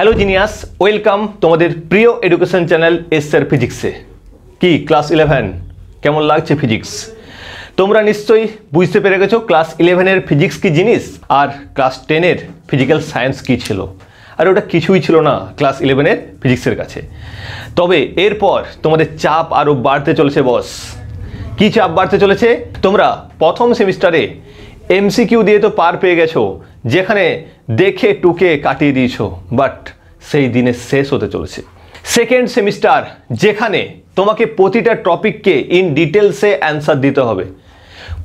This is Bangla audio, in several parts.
হ্যালো জিনিয়াস, ওয়েলকাম তোমাদের প্রিয় এডুকেশন চ্যানেল এসআর ফিজিক্সে। কি ক্লাস 11 কেমন লাগছে ফিজিক্স? তোমরা নিশ্চয়ই বুঝতে পেরে গেছো ক্লাস 11-এর ফিজিক্স কি জিনিস আর ক্লাস 10-এর ফিজিক্যাল সায়েন্স কি ছিল। আর ওটা কিছুই ছিল না ক্লাস 11-এর ফিজিক্সের কাছে। তবে এরপর তোমাদের চাপ আরও বাড়তে চলেছে বস। কি চাপ বাড়তে চলেছে? তোমরা প্রথম সেমিস্টারে এমসিকিউ দিয়ে তো পার পেয়ে গেছো, যেখানে দেখে টুকে কাটিয়ে দিয়েছো, বাট সেই দিনে শেষ হতে চলেছে সেকেন্ড সেমিস্টার, যেখানে তোমাকে প্রতিটা টপিককে ইন ডিটেলসে অ্যান্সার দিতে হবে।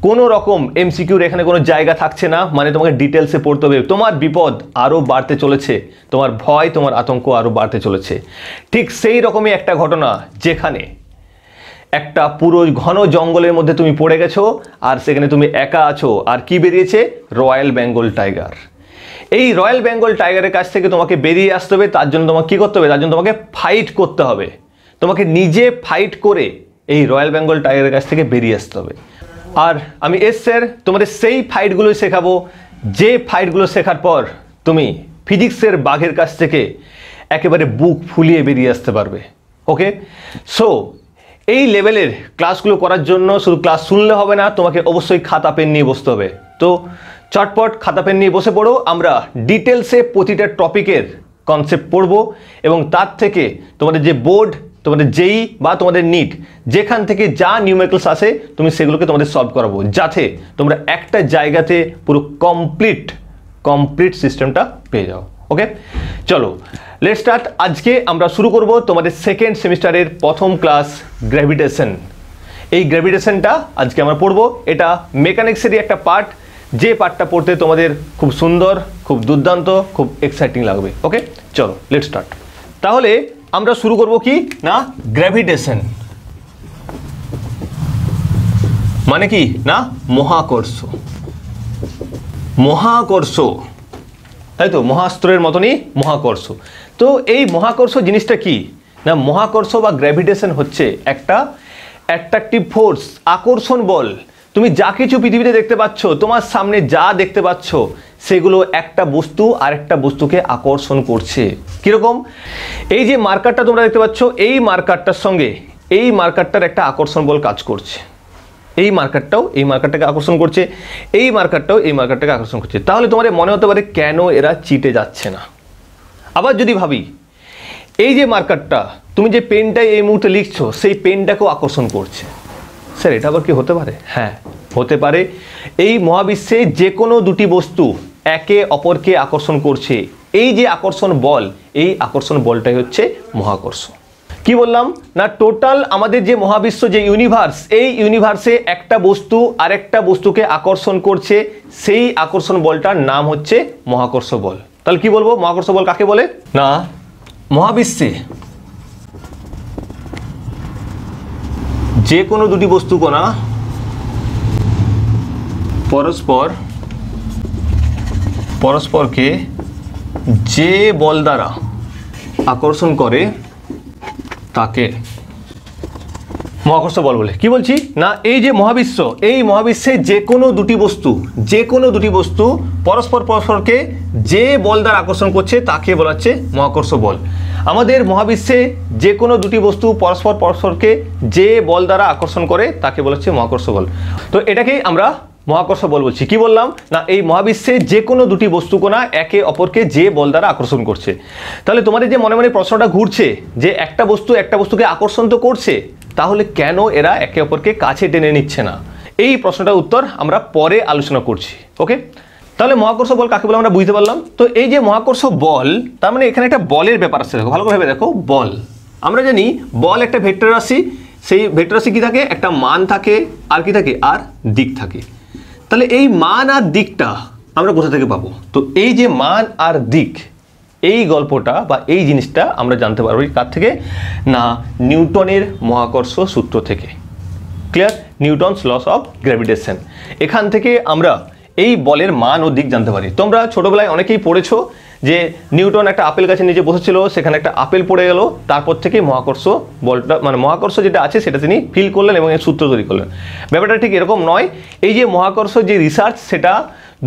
কোনো রকম এমসিকিউর এখানে কোনো জায়গা থাকছে না, মানে তোমাকে ডিটেলসে পড়তে হবে। তোমার বিপদ আরও বাড়তে চলেছে, তোমার ভয়, তোমার আতঙ্ক আরও বাড়তে চলেছে। ঠিক সেই রকমই একটা ঘটনা, যেখানে একটা পুরো ঘন জঙ্গলের মধ্যে তুমি পড়ে গেছো আর সেখানে তুমি একা আছো। আর কি বেরিয়েছে? Royal Bengal tiger. এই রয়্যাল বেঙ্গল টাইগারের কাছ থেকে তোমাকে বেরিয়ে আসতে হবে। তার জন্য তোমাকে কী করতে হবে? তার জন্য তোমাকে ফাইট করতে হবে। তোমাকে নিজে ফাইট করে এই রয়্যাল বেঙ্গল টাইগারের কাছ থেকে বেরিয়ে আসতে হবে। আর আমি স্যার তোমাদের সেই ফাইটগুলোই শেখাবো, যে ফাইটগুলো শেখার পর তুমি ফিজিক্সের বাঘের কাছ থেকে একেবারে বুক ফুলিয়ে বেরিয়ে আসতে পারবে। ওকে, সো এই লেভেলের ক্লাসগুলো করার জন্য শুধু ক্লাস শুনলে হবে না, তোমাকে অবশ্যই খাতা পেন নিয়ে বসতে হবে। তো চটপট খাতা পেন নিয়ে বসে পড়ো। আমরা ডিটেলসে প্রতিটা টপিকের কনসেপ্ট পড়বো এবং তার থেকে তোমাদের যে বোর্ড, তোমাদের জেই বা তোমাদের নিট, যেখান থেকে যা নিউমেরিক্যালস আসে তুমি সেগুলোকে তোমাদের সলভ করাবো, যাতে তোমরা একটা জায়গাতে পুরো কমপ্লিট সিস্টেমটা পেয়ে যাও। ওকে, চলো লেটস স্টার্ট। আজকে আমরা শুরু করব তোমাদের সেকেন্ড সেমিস্টারের প্রথম ক্লাস, গ্র্যাভিটেশন। এই গ্র্যাভিটেশনটা আজকে আমরা পড়বো। এটা মেকানিক্সেরই একটা পার্ট, যে পার্টটা পড়তে তোমাদের খুব সুন্দর, খুব দুর্দান্ত, খুব এক্সাইটিং লাগবে। ওকে, চলো লেটস স্টার্ট। তাহলে আমরা শুরু করব কি না, গ্র্যাভিটেশন মানে কি না, মহাকর্ষ, তাই তো, মহাস্ত্রের মতনই মহাকর্ষ। তো এই মহাকর্ষ জিনিসটা কি না, মহাকর্ষ বা গ্র্যাভিটেশন হচ্ছে একটা অ্যাট্রাকটিভ ফোর্স, আকর্ষণ বল। তুমি যা কিছু পৃথিবীতে দেখতে পাচ্ছ, তোমার সামনে যা দেখতে পাচ্ছ, সেগুলো একটা বস্তু আরেকটা বস্তুকে আকর্ষণ করছে। কীরকম? এই যে মার্কারটা তোমরা দেখতে পাচ্ছ, এই মার্কারটার সঙ্গে এই মার্কারটার একটা আকর্ষণ বল কাজ করছে। এই মার্কারটাও এই মার্কারটাকে আকর্ষণ করছে, এই মার্কারটাও এই মার্কারটাকে আকর্ষণ করছে। তাহলে তোমাদের মনে হতে পারে কেন এরা চিটে যাচ্ছে না। আবার যদি ভাবি, এই যে মার্কারটা, তুমি যে পেনটাই এই মুহূর্তে লিখছো, সেই পেনটাকেও আকর্ষণ করছে। স্যার এটা আবার কি হতে পারে? হ্যাঁ, হতে পারে। এই মহাবিশ্বে যে কোনো দুটি বস্তু একে অপরকে আকর্ষণ করছে। এই যে আকর্ষণ বল, এই আকর্ষণ বলটাই হচ্ছে মহাকর্ষ। কি বললাম না, টোটাল আমাদের যে মহাবিশ্ব, যে ইউনিভার্স, এই ইউনিভার্সে একটা বস্তু আরেকটা বস্তুকে আকর্ষণ করছে, সেই আকর্ষণ বলটার নাম হচ্ছে মহাকর্ষ বল। তাহলে কি বলবো, মহাকর্ষ বল কাকে বলে? না, মহাবিশ্বে যে কোনো দুটি বস্তু কণা পরস্পরকে যে বল দ্বারা আকর্ষণ করে তাকে মহাকর্ষ বল বলে। কি বলছি না, এই যে মহাবিশ্ব, এই মহাবিশ্বে যে কোনো দুটি বস্তু পরস্পরকে যে বল দ্বারা আকর্ষণ করছে তাকে বলা হচ্ছে মহাকর্ষ বল। আমাদের মহাবিশ্বে যে কোনো দুটি বস্তু পরস্পরকে যে বল দ্বারা আকর্ষণ করে তাকে বলা হচ্ছে মহাকর্ষ বল। তো এটাকেই আমরা মহাকর্ষ বল বলছি। কি বললাম না, এই মহাবিশ্বে যে কোনো দুটি বস্তু কণা একে অপরকে যে বল দ্বারা আকর্ষণ করছে। তাহলে তোমাদের যে মনে মনে প্রশ্নটা ঘুরছে যে একটা বস্তুকে আকর্ষণ তো করছে, তাহলে কেন এরা একে অপরকে কাছে টেনে নিচ্ছে না? এই প্রশ্নটার উত্তর আমরা পরে আলোচনা করছি। ওকে, তাহলে মহাকর্ষ বল কাকে বলে আমরা বুঝতে পারলাম। তো এই যে মহাকর্ষ বল, তার মানে এখানে একটা বলের ব্যাপার আছে। দেখো, ভালো করে ভেবে দেখো, বল আমরা জানি বল একটা ভেক্টর রাশি। সেই ভেক্টর রাশি কি থাকে? একটা মান থাকে, আর কি থাকে? আর দিক থাকে। তাহলে এই মান আর দিকটা আমরা কোথা থেকে পাবো? তো এই যে মান আর দিক, এই গল্পটা বা এই জিনিসটা আমরা জানতে পারবো কার থেকে না, নিউটনের মহাকর্ষ সূত্র থেকে। Clear? Newton's loss of gravitation. এখান থেকে আমরা এই বলের মান ও দিক জানতে পারি। তোমরা ছোটবেলায় অনেকেই পড়েছো যে নিউটন একটা আপেল গাছের নিচে বসেছিল, সেখানে একটা আপেল পড়ে গেল, তারপর থেকে মহাকর্ষ বলটা, মানে মহাকর্ষ যেটা আছে সেটা তিনি ফিল করলেন এবং এর সূত্র তৈরি করলেন। ব্যাপারটা ঠিক এরকম নয়। এই যে মহাকর্ষ যে রিসার্চ, সেটা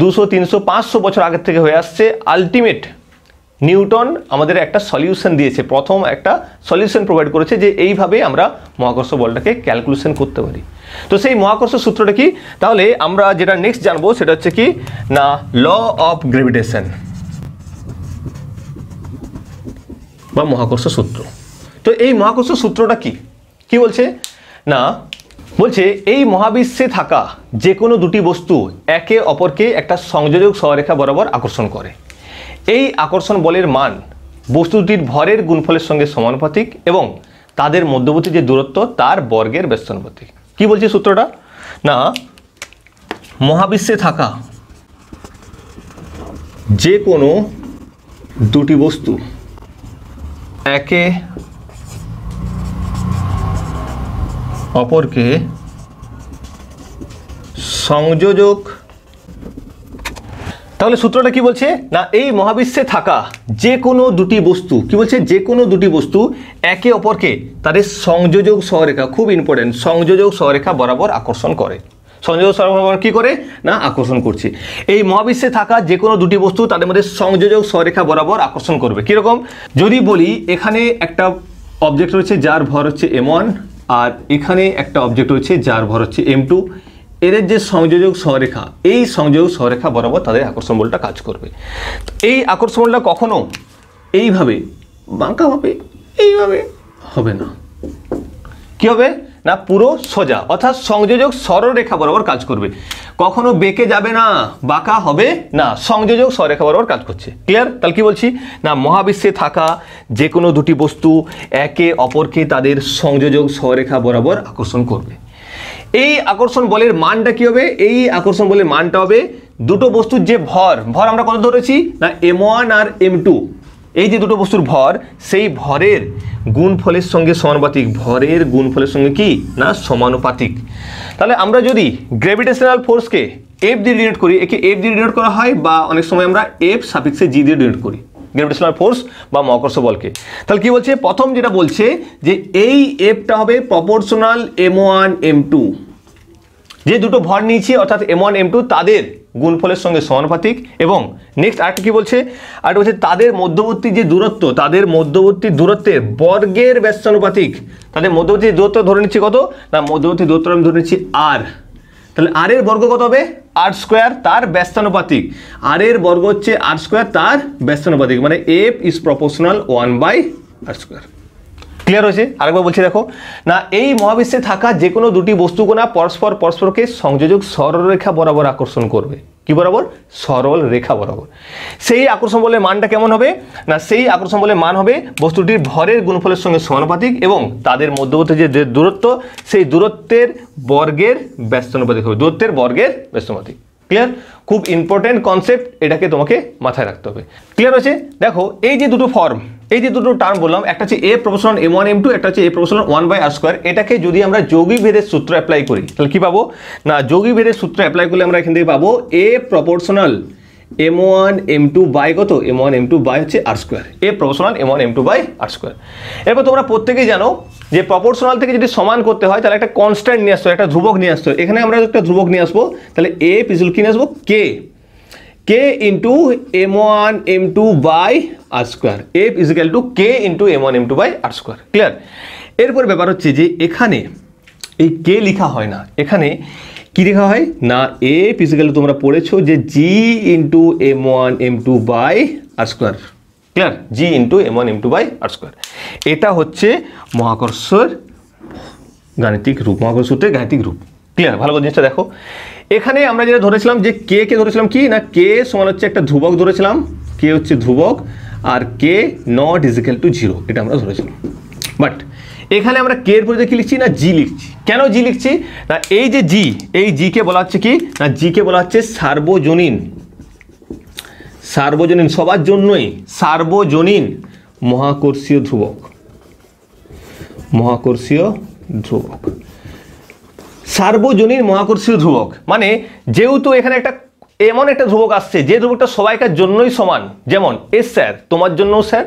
200, 300, 500 বছর আগের থেকে হয়ে আসছে। আলটিমেট নিউটন আমাদের একটা সলিউশন দিয়েছে, প্রথম একটা সলিউশন প্রোভাইড করেছে যে এইভাবে আমরা মহাকর্ষ বলটাকে ক্যালকুলেশন করতে পারি। তো সেই মহাকর্ষ সূত্রটা কি, তাহলে আমরা যেটা নেক্সট জানবো সেটা হচ্ছে কি না ল অফ গ্র্যাভিটেশন বা মহাকর্ষ সূত্র। তো এই মহাকর্ষ সূত্রটা কি কি বলছে না, বলছে এই মহাবিশ্বে থাকা যে কোনো দুটি বস্তু একে অপরকে একটা সংযোজক সরলরেখা বরাবর আকর্ষণ করে। এই আকর্ষণ বলের মান বস্তু দুটির ভরের গুণফলের সঙ্গে সমানুপাতিক এবং তাদের মধ্যবর্তী যে দূরত্ব তার বর্গের ব্যস্তানুপাতিক। কি বলছে সূত্রটা না, মহাবিশ্বে থাকা যে কোনো দুটি বস্তু একে অপরকে সংযোজক, তাহলে সূত্রটা কি বলছে না এই মহাবিশ্বে থাকা যে কোনো দুটি বস্তু, কি বলছে যে কোনো দুটি বস্তু একে অপরকে তাদের সংযোজক সরলরেখা, খুব ইম্পর্টেন্ট, সংযোজক সরলরেখা বরাবর আকর্ষণ করে। সংযোজক সরলরেখা বরাবর কি করে না আকর্ষণ করছে। এই মহাবিশ্বে থাকা যে কোনো দুটি বস্তু তাদের মধ্যে সংযোজক সরলরেখা বরাবর আকর্ষণ করবে। কিরকম, যদি বলি এখানে একটা অবজেক্ট রয়েছে যার ভর হচ্ছে m1 আর এখানে একটা অবজেক্ট রয়েছে যার ভর হচ্ছে m2, এদের যে সংযোজক সরলরেখা, এই সংযোজক সরলরেখা বরাবর তাদের আকর্ষণ বলটা কাজ করবে। এই আকর্ষণ বলটা কখনো এইভাবে বাঁকাভাবে এইভাবে হবে না, কি হবে না পুরো সোজা, অর্থাৎ সংযোজক সরলরেখা বরাবর কাজ করবে, কখনো বেঁকে যাবে না, বাঁকা হবে না, সংযোজক সরলরেখা বরাবর কাজ করছে। ক্লিয়ার? তাহলে কি বলছি না মহাবিশ্বে থাকা যে কোনো দুটি বস্তু একে অপরকে তাদের সংযোজক সরলরেখা বরাবর আকর্ষণ করবে। এই আকর্ষণ বলের মানটা কি হবে, এই আকর্ষণ বলের মানটা হবে দুটো বস্তুর যে ভর, ভর আমরা কত ধরেছি না m1 আর m2, এই যে দুটো বস্তুর ভর সেই ভরের গুণফলের সঙ্গে সমানুপাতিক, ভরের গুণফলের সঙ্গে কি না সমানুপাতিক। তাহলে আমরা যদি গ্র্যাভিটেশনাল ফোর্সকে এফ দিয়ে ডিনোট করি, একে এফ দিয়ে ডিনোট করা হয় বা অনেক সময় আমরা এফ সাফিক্সে জি দিয়ে ডিনোট করি গ্র্যাভিটেশনাল ফোর্স বা মহাকর্ষ বলকে। তাহলে কি বলছে, প্রথম যেটা বলছে যে এই এফটা হবে প্রপোর্শনাল m1 m2, যে দুটো ভর নিয়েছি অর্থাৎ m1 m2 তাদের গুণফলের সঙ্গে সমানুপাতিক, এবং নেক্সট আরেকটা কি বলছে, আরেকটা বলছে তাদের মধ্যবর্তী যে দূরত্ব, তাদের মধ্যবর্তী দূরত্বের বর্গের ব্যস্তানুপাতিক। তাদের মধ্যবর্তী দূরত্ব ধরে নিচ্ছি কত না, মধ্যবর্তী দূরত্ব আমি ধরে নিচ্ছি r, তাহলে r এর বর্গ কত হবে r স্কোয়ার, তার ব্যস্তানুপাতিক, r এর বর্গ হচ্ছে r স্কোয়ার তার ব্যস্তানুপাতিক, মানে f is proportional 1/r square. Clear হয়েছে? আরেকবার বলছি দেখো না এই মহাবিশ্বে থাকা যে কোনো দুটি বস্তুকণা পরস্পরকে সংযোজক সরলরেখা বরাবর আকর্ষণ করবে। কি বরাবর? সরল রেখা বরাবর। সেই আকর্ষণ বলের মানটা কেমন হবে না, সেই আকর্ষণ বলের মান হবে বস্তুটির ভরের গুণফলের সঙ্গে সমানুপাতিক এবং তাদের মধ্যবর্তী যে দূরত্ব সেই দূরত্বের বর্গের ব্যস্তানুপাতিক হবে, দূরত্বের বর্গের ব্যস্তানুপাতিক। ক্লিয়ার? খুব ইম্পর্টেন্ট কনসেপ্ট, এটাকে তোমাকে মাথায় রাখতে হবে। ক্লিয়ার হয়েছে? দেখো এই যে দুটো ফর্ম, এই যে দুটো টার্ম বললাম, একটা হচ্ছে a প্রপোর্শনাল m1 m2, একটা হচ্ছে a প্রপোর্শনাল 1/r স্কয়ার। এটাকে যদি আমরা যৌগিক ভেদের সূত্র অ্যাপ্লাই করি তাহলে কি পাবো না, যৌগিক ভেদের সূত্র অ্যাপ্লাই করলে আমরা এখান থেকে পাবো a proportional m1 m2 by কত, m1 m2 বাই হচ্ছে r square, a proportional m1 m2 by r square. এরপর তোমরা প্রত্যেকেই জানো যে প্রপোর্শনাল থেকে যদি সমান করতে হয় তাহলে একটা কনস্ট্যান্ট নিয়ে আসতে হয়, একটা ধ্রুবক নিয়ে আসতে হয়। এখানে আমরা একটা ধ্রুবক নিয়ে আসবো, তাহলে a পিছল কি নিয়ে আসবো k into m1 m2 by r square, f is equal to k into m1 m2 by r square. Clear? এরপর ব্যাপার হচ্ছে যে এখানে এই k লেখা হয় না, এখানে কি লেখা হয় না f ইজ ইকুয়াল টু তোমরা পড়েছো যে g into m1 m2 by r square. Clear? g into m1 m2 by r square. এটা হচ্ছে মহাকর্ষের গাণিতিক রূপ, মহাকর্ষ সূত্রের গাণিতিক রূপ। ক্লিয়ার? ভালো করে জিনিসটা দেখো, এখানে আমরা যেটা ধরেছিলাম যে কে ধরেছিলাম কি না, কে সমান হচ্ছে একটা ধ্রুবক ধরেছিলাম, কে হচ্ছে ধ্রুবক আর K naught is equal to 0, এটা আমরা ধরেছিলাম। বাট এখানে আমরা কে এর পরিবর্তে কি লিখছি না জি লিখছি। কেন জি লিখছি না, এই যে জি, এই জি কে বলা হচ্ছে কি না, জি কে বলা হচ্ছে সার্বজনীন, সার্বজনীন সবার জন্যই সার্বজনীন মহাকর্ষীয় ধ্রুবক, মহাকর্ষীয় ধ্রুবক, সার্বজনীন মহাকর্ষীয় ধ্রুবক। মানে যেহেতু এখানে একটা এমন একটা ধ্রুবক আসছে যে ধ্রুবকটা সবাইকার জন্যই সমান, যেমন এস স্যার তোমার জন্যও স্যার,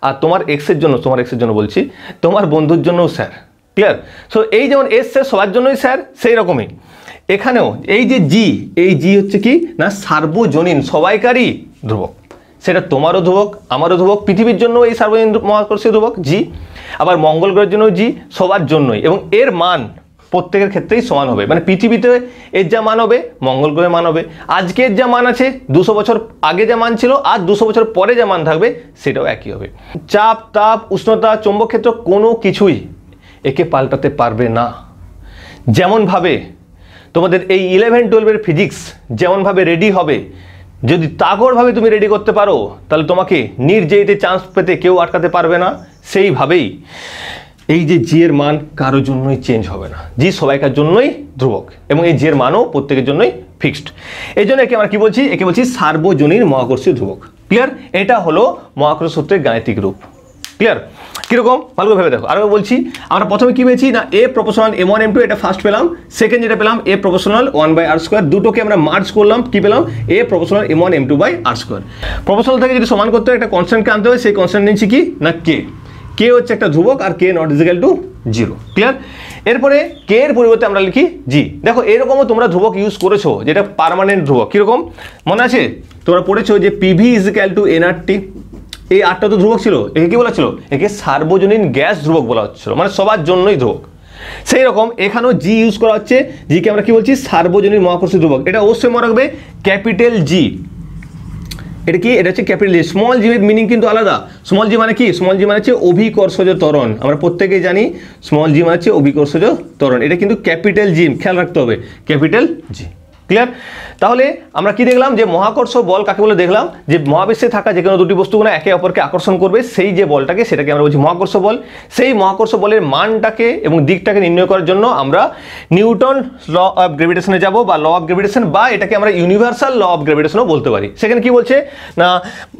আর তোমার এক্সের জন্য, তোমার এক্সের জন্য বলছি, তোমার বন্ধুর জন্যও স্যার। ক্লিয়ার? সো এই যেমন এস স্যার সবার জন্যই স্যার, সেই রকমই এখানেও এই যে জি, এই জি হচ্ছে কি না সার্বজনীন সবাইকারই ধ্রুবক। সেটা তোমারও ধ্রুবক, আমারও ধ্রুবক, পৃথিবীর জন্য এই সার্বজনীন মহাকর্ষীয় ধ্রুবক জি, আবার মঙ্গল গ্রহের জন্য জি, সবার জন্যই। এবং এর মান প্রত্যেকের ক্ষেত্রেই সমান হবে, মানে পৃথিবীতে এর যা মান হবে মঙ্গল গ্রহে মান হবে, আজকের যা মান আছে 200 বছর আগে যা মান ছিল আর 200 বছর পরে যা মান থাকবে সেটাও একই হবে। চাপ, তাপ, উষ্ণতা, চৌম্বক ক্ষেত্র কোনো কিছুই একে পাল্টাতে পারবে না। যেমনভাবে তোমাদের এই 11-12 ফিজিক্স যেমনভাবে রেডি হবে, যদি তাগড়ভাবে তুমি রেডি করতে পারো তাহলে তোমাকে নির্জয়ীতে চান্স পেতে কেউ আটকাতে পারবে না। সেইভাবেই এই যে জি এর মান কারোর জন্যই চেঞ্জ হবে না, জি সবাইকার জন্যই ধ্রুবক এবং এই জি এর মানও প্রত্যেকের জন্যই ফিক্সড। এই জন্য একে আমরা কি বলছি, একে বলছি সার্বজনীন মহাকর্ষীয় ধ্রুবক। ক্লিয়ার? এটা হলো মহাকর্ষ সূত্রের গাণিতিক রূপ। ক্লিয়ার? কিরকম ভালো করে ভেবে দেখো। আরও বলছি, আমরা প্রথমে কি পেয়েছি না এ প্রপোর্শনাল m1 m2 এটা ফার্স্ট পেলাম, সেকেন্ড যেটা পেলাম এ প্রপোর্শনাল 1/r², দুটোকে আমরা মার্জ করলাম, কি পেলাম এ প্রপোর্শনাল m1 m2/r²। প্রপোর্শনাল থেকে যদি সমান করতে হয় একটা কনস্ট্যান্টকে আনতে হয়, সেই কনস্ট্যান্ট নিচ্ছি কি না কে, কে হচ্ছে একটা ধ্রুবক আর K naught is equal to 0। Clear? এরপরে কে এর পরিবর্তে আমরা লিখি জি। দেখো এরকমও তোমরা ধ্রুবক ইউজ করেছো যেটা পার্মানেন্ট ধ্রুবক। কিরকম মনে আছে? তোমরা পড়েছো যে PV is equal two nRT, এই আটটা তো ধ্রুবক ছিল, একে কি বলা ছিল, একে সার্বজনীন গ্যাস ধ্রুবক বলা হচ্ছিল, মানে সবার জন্যই ধ্রুবক। সেই রকম এখানেও জি ইউজ করা হচ্ছে, জিকে আমরা কি বলছি সার্বজনীন মহাকর্ষীয় ধ্রুবক। এটা অবশ্যই মনে রাখবে ক্যাপিটাল জি। এটা কি? এটা হচ্ছে ক্যাপিটাল জি। স্মল জি এর মিনিং কিন্তু আলাদা। স্মল জি মানে কি? স্মল জি মানে হচ্ছে অভিকর্ষজ ত্বরণ। আমরা প্রত্যেকেই জানি স্মল জি মানে হচ্ছে অভিকর্ষজ ত্বরণ। এটা কিন্তু ক্যাপিটাল জি, খেয়াল রাখতে হবে ক্যাপিটাল জি। ক্লিয়ার? তাহলে আমরা কি দেখলাম যে মহাকর্ষ বল কাকে বলে দেখলাম, যে মহাবিশ্বে থাকা যে কোনো দুটি বস্তুগুলো একে অপরকে আকর্ষণ করবে, সেই যে বলটাকে সেটাকে আমরা বলছি মহাকর্ষ বল। সেই মহাকর্ষ বলের মানটাকে এবং দিকটাকে নির্ণয় করার জন্য আমরা নিউটন ল অফ গ্র্যাভিটেশনে যাব, বা ল অফ গ্র্যাভিটেশন, বা এটাকে আমরা ইউনিভার্সাল ল অফ গ্র্যাভিটেশনও বলতে পারি। সেখানে কি বলছে না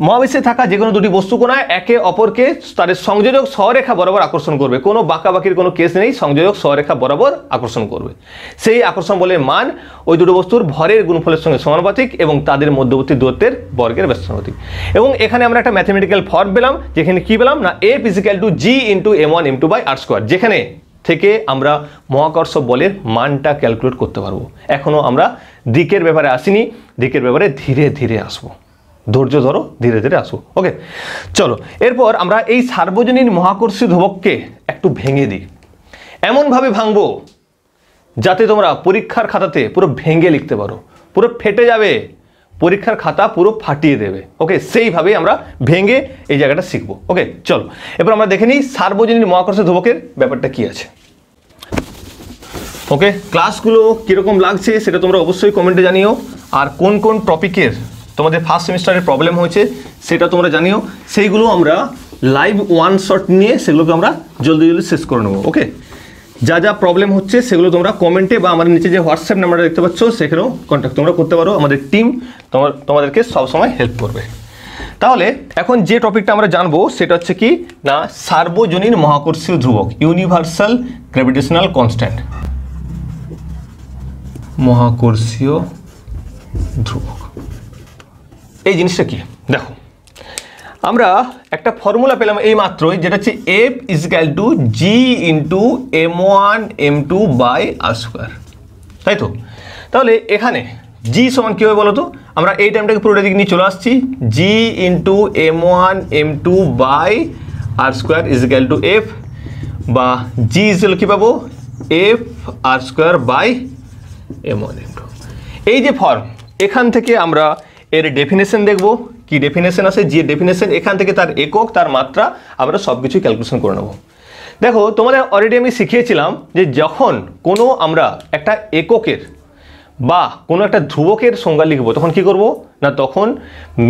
মহাবিশ্বে থাকা যে কোনো দুটি বস্তুকণা একে অপরকে তাদের সংযোজক সহরেখা বরাবর আকর্ষণ করবে, কোনো বাঁকাবাকির কোনো কেস নেই, সংযোজক সহরেখা বরাবর আকর্ষণ করবে। সেই আকর্ষণ বলের মান ওই দুটো বস্তুর ভরের গুণফলের সঙ্গে সমানুপাতিক এবং তাদের মধ্যবর্তী দূরত্বের বর্গের ব্যস্তানুপাতিক। এবং এখানে আমরা একটা ম্যাথমেটিক্যাল ফর্ম পেলাম, যেখানে কি পেলাম না F = g × m1 m2/r², যেখানে থেকে আমরা মহাকর্ষ বলের মানটা ক্যালকুলেট করতে পারবো। এখনো আমরা দিকের ব্যাপারে আসিনি, দিকের ব্যাপারে ধীরে ধীরে আসবো, ধৈর্য ধরো, ধীরে ধীরে আসবো। ওকে, চলো এরপর আমরা এই সার্বজনীন মহাকর্ষীয় ধ্রুবককে একটু ভেঙে দিই। এমনভাবে ভাঙবো যাতে তোমরা পরীক্ষার খাতাতে পুরো ভেঙে লিখতে পারো, পুরো ফেটে যাবে, পরীক্ষার খাতা পুরো ফাটিয়ে দেবে। ওকে, সেইভাবেই আমরা ভেঙে এই জায়গাটা শিখবো। ওকে, চলো এবার আমরা দেখে নিই সার্বজনীন মহাকর্ষ ধ্রুবকের ব্যাপারটা কি আছে। ওকে, ক্লাসগুলো কীরকম লাগছে সেটা তোমরা অবশ্যই কমেন্টে জানিও, আর কোন কোন টপিকের তোমাদের ফার্স্ট সেমিস্টারের প্রবলেম হয়েছে সেটা তোমরা জানিও। সেইগুলো আমরা লাইভ ওয়ান শট নিয়ে সেগুলোকে আমরা জলদি জলদি শেষ করে নেবো। ওকে, যা যা প্রবলেম হচ্ছে সেগুলো তোমরা কমেন্টে বা আমাদের নিচে যে হোয়াটসঅ্যাপ নাম্বারটা দেখতে পাচ্ছ সেখানেও কন্ট্যাক্ট তোমরা করতে পারো, আমাদের টিম তোমাদেরকে সবসময় হেল্প করবে। তাহলে এখন যে টপিকটা আমরা জানবো সেটা হচ্ছে কি না সার্বজনীন মহাকর্ষীয় ধ্রুবক, ইউনিভার্সাল গ্র্যাভিটেশনাল কনস্ট্যান্ট, মহাকর্ষীয় ধ্রুবক। এই জিনিসটা কি দেখো, আমরা একটা ফর্মুলা পেলাম এই মাত্রই, যেটা হচ্ছে F = g × m1 m2/r², তাই তো? তাহলে এখানে g সমান কী হবে বলো তো? আমরা এই টাইমটাকে পুরোটা দিকে নিয়ে চলে আসছি, g × m1 m2/r² = f, বা g কী পাবো f r²/m1 m2। এই যে ফর্ম, এখান থেকে আমরা এর ডেফিনেশন দেখব, কি ডেফিনেশন আছে, যে ডেফিনেশন এখান থেকে তার একক, তার মাত্রা, আমরা সব কিছু ক্যালকুলেশন করে নেব। দেখো তোমাদের অলরেডি আমি শিখিয়েছিলাম যে যখন কোনো আমরা একটা এককের বা কোনো একটা ধ্রুবকের সংজ্ঞা লিখবো তখন কি করব না, তখন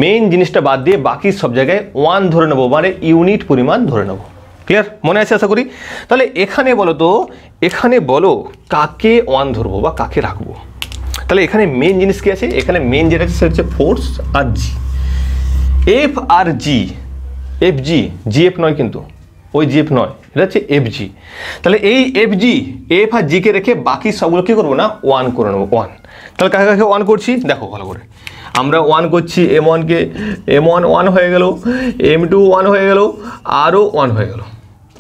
মেইন জিনিসটা বাদ দিয়ে বাকি সব জায়গায় 1 ধরে নেব, মানে ইউনিট পরিমাণ ধরে নেব। ক্লিয়ার? মনে আছে আশা করি। তাহলে এখানে বলো তো, এখানে বলো কাকে 1 ধরবো বা কাকে রাখবো। তাহলে এখানে মেইন জিনিস কি আছে, এখানে মেইন যেটা আছে সেটা হচ্ছে ফোর্স আর জি, এফ আর জি, এফ জি, জিএফ নয় কিন্তু, ওই জিএফ নয়, এটা হচ্ছে এফ জি। তাহলে এই F G, F R GK রেখে বাকি সবগুলো কী করবো না 1 করে নেবো, 1। তাহলে কাকে কাকে 1 করছি দেখো ভালো করে, আমরা 1 করছি m1কে, m1 1 হয়ে গেল, m2 1 হয়ে গেল, আরও 1 হয়ে গেল।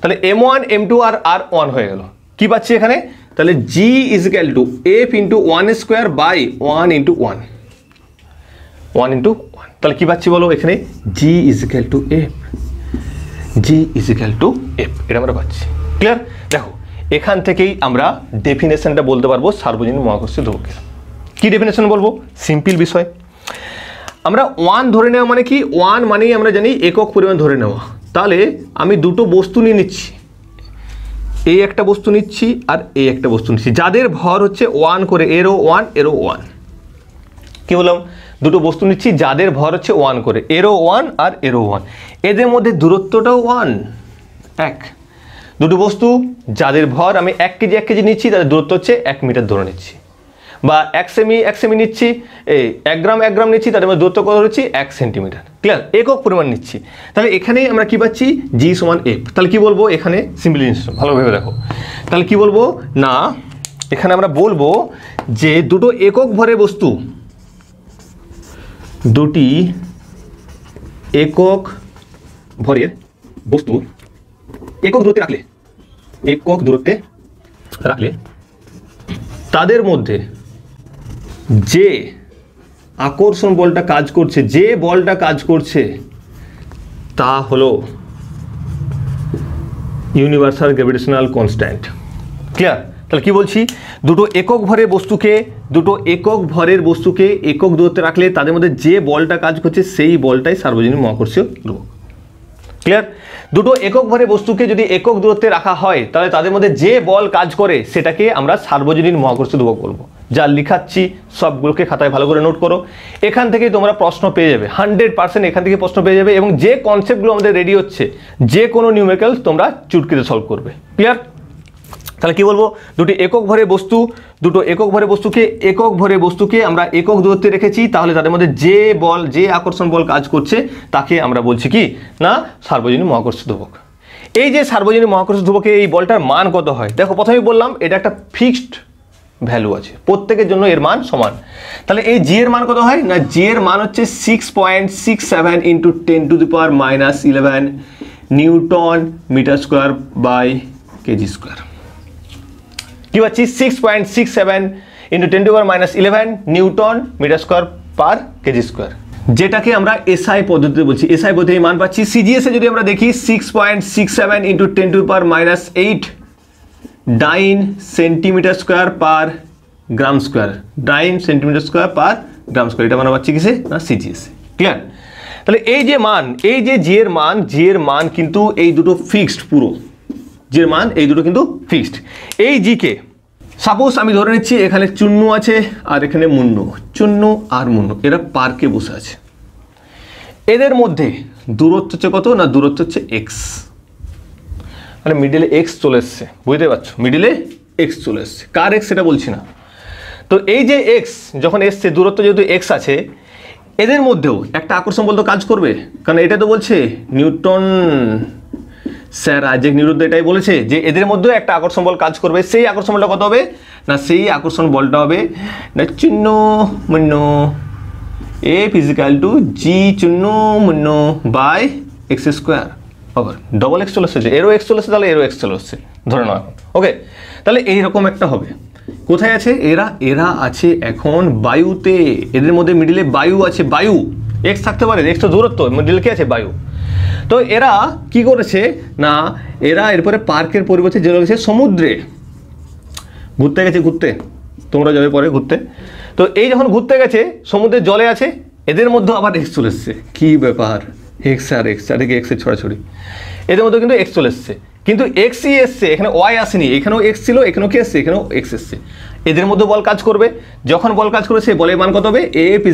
তাহলে m1 m2 আর 1 হয়ে গেল। কি পাচ্ছি এখানে? তাহলে g = f × 1² / 1 × 1, 1 × 1, তাহলে কি পাচ্ছি বলো এখানে g = f, g = f, এটা আমরা পাচ্ছি। ক্লিয়ার? দেখো এখান থেকেই আমরা ডেফিনেশনটা বলতে পারবো সার্বজনীন মহাকর্ষীয় ধ্রুবকের। কি ডেফিনেশন বলবো? সিম্পল বিষয়। আমরা 1 ধরে নেওয়া মানে কি? 1 মানেই আমরা জানি একক পরিমাণ ধরে নেওয়া। তাহলে আমি দুটো বস্তু নিয়ে নিচ্ছি, এই একটা বস্তু নিচ্ছি আর এই একটা বস্তু নিচ্ছি, যাদের ভর হচ্ছে 1 করে, এরও 1 এরও 1। কি বললাম? দুটো বস্তু নিচ্ছি যাদের ভর হচ্ছে 1 করে, এরও 1 আর এরও 1, এদের মধ্যে দূরত্বটাও 1, 1। দুটো বস্তু যাদের ভর আমি 1 কেজি 1 কেজি নিচ্ছি, তাদের দূরত্ব হচ্ছে 1 মিটার ধরে নিচ্ছি, বা 1 সেমি নিচ্ছি, এই 1 গ্রাম 1 গ্রাম নিচ্ছি, তাদের মধ্যে দূরত্ব কত হচ্ছে 1 সেন্টিমিটার। ক্লিয়ার? একক পরিমাণ নিচ্ছি। তাহলে এখানেই আমরা কি পাচ্ছি? g = f। তাহলে কি বলবো এখানে? সিম্পল জিনিস, ভালোভাবে দেখো। তাহলে কি বলবো? না, এখানে আমরা বলবো যে দুটো একক ভরের বস্তু, দুটি একক ভরের বস্তু একক দূরত্বে রাখলে তাদের মধ্যে যে আকর্ষণ বলটা কাজ করছে, তা হলো ইউনিভার্সাল গ্র্যাভিটেশনাল কনস্ট্যান্ট। ক্লিয়ার? তাহলে কি বলছি? দুটো একক ভরের বস্তুকে একক দূরত্বে রাখলে তাদের মধ্যে যে বলটা কাজ করছে সেই বলটাই সার্বজনীন মহাকর্ষীয় ধ্রুবক। ক্লিয়ার? দুটো একক ভরের বস্তুকে যদি একক দূরত্বে রাখা হয়, তাহলে তাদের মধ্যে যে বল কাজ করে সেটাকে আমরা সার্বজনীন মহাকর্ষীয় ধ্রুবক বলবো। যা লিখাচ্ছি সবগুলোকে খাতায় ভালো করে নোট করো, এখান থেকেই তোমরা প্রশ্ন পেয়ে যাবে, 100% এখান থেকে প্রশ্ন পেয়ে যাবে। এবং যে কনসেপ্টগুলো আমাদের রেডি হচ্ছে, যে কোনো নিউমেরিক্যাল তোমরা চুটকিতে সলভ করবে। ক্লিয়ার? তাহলে কি বলবো? দুটো একক ভরের বস্তুকে আমরা একক দূরত্বে রেখেছি, তাহলে তাদের মধ্যে যে আকর্ষণ বল কাজ করছে তাকে আমরা বলছি কি না সার্বজনীন মহাকর্ষীয় ধ্রুবক। এই যে সার্বজনীন মহাকর্ষীয় ধ্রুবকে এই বলটার মান কত হয়? দেখো প্রথমেই বললাম এটা একটা ফিক্সড ভ্যালু আছে, প্রত্যেকের জন্য এর মান সমান। তাহলে এই জি এর মান কত হয়? না জি এর মান হচ্ছে 6.67 × 10⁻11 newton metre square by KG square. কি পাচ্ছি? 6.67 × 10⁻11 newton metre square per KG square, যেটাকে আমরা এসআই পদ্ধতিতে বলছি। এসআই পদ্ধতির মান পাচ্ছি। সিজিএসে যদি আমরা দেখি 6.67 × 10⁻8 9 সেন্টিমিটার স্কোয়ার পার গ্রাম স্কোয়ার, 9 সেন্টিমিটার স্কোয়ার পার গ্রাম স্কোয়ার, এটা আমরা পাচ্ছি কিসে? না সিজিএসে। ক্লিয়ার? তাহলে এই যে মান, এই যে জি এর মান কিন্তু এই দুটো ফিক্সড, পুরো জি এর মান এই দুটো কিন্তু ফিক্সড। এই জি কে সাপোজ আমি ধরে নিচ্ছি এখানে চূর্ণ আছে আর এখানে মুন্ন, চূর্ণ আর মুন্ন এরা পার্কে বসে আছে, এদের মধ্যে দূরত্ব হচ্ছে কত? না দূরত্ব হচ্ছে এক্স, মানে মিডিলে এক্স চলে এসছে, বুঝতে পারছো? মিডিলে এক্স চলে এসছে। কার এক্স সেটা বলছি না। তো এই যে এক্স যখন এসছে, দূরত্ব যেহেতু এক্স আছে, এদের মধ্যেও একটা আকর্ষণ বল তো কাজ করবে, কারণ এটা তো বলছে নিউটন, স্যার আইজ্যাক নিউটন এটাই বলেছে যে এদের মধ্যেও একটা আকর্ষণ বল কাজ করবে। সেই আকর্ষণ বলটা কত হবে? না সেই আকর্ষণ বলটা হবে না চিহ্ন মুন্ন এফ = জি চিহ্ন মুন্ন by x square. Okay, double x চলে এসেছে, এরও এক্স চলে এসেছে, তাহলে এরও এক্স চলে এসেছে, ধরে নাও এখন। ওকে, তাহলে এইরকম একটা হবে। কোথায় আছে এরা আছে এখন বায়ুতে, এদের মধ্যে মিডিলে বায়ু আছে, বায়ু এক্স থাকতে পারে, এক্স তো দূরত্ব, মিডিলে কি আছে? বায়ু। তো এরা কি করেছে না এরা এরপরে পার্কের পরিবর্তে যে গেছে সমুদ্রে ঘুরতে গেছে, তোমরা যাবে পরে ঘুরতে। তো এই যখন ঘুরতে গেছে সমুদ্রের জলে আছে, এদের মধ্যে আবার এক্স চলে এসছে। কী ব্যাপার? এক্স আর এক্স, চারিদিকে এক্সের ছড়াছড়ি, এদের মধ্যে কিন্তু এক্স চলে এসছে, কিন্তু এক্সই এসছে, এখানে ওয়াই আসেনি। এখানেও এক্স ছিল, এখানেও কি এসছে? এখানেও এক্স এসছে। এদের মধ্যে বল কাজ করবে, যখন বল কাজ করবে সেই বলের মান কত হবে? এফ =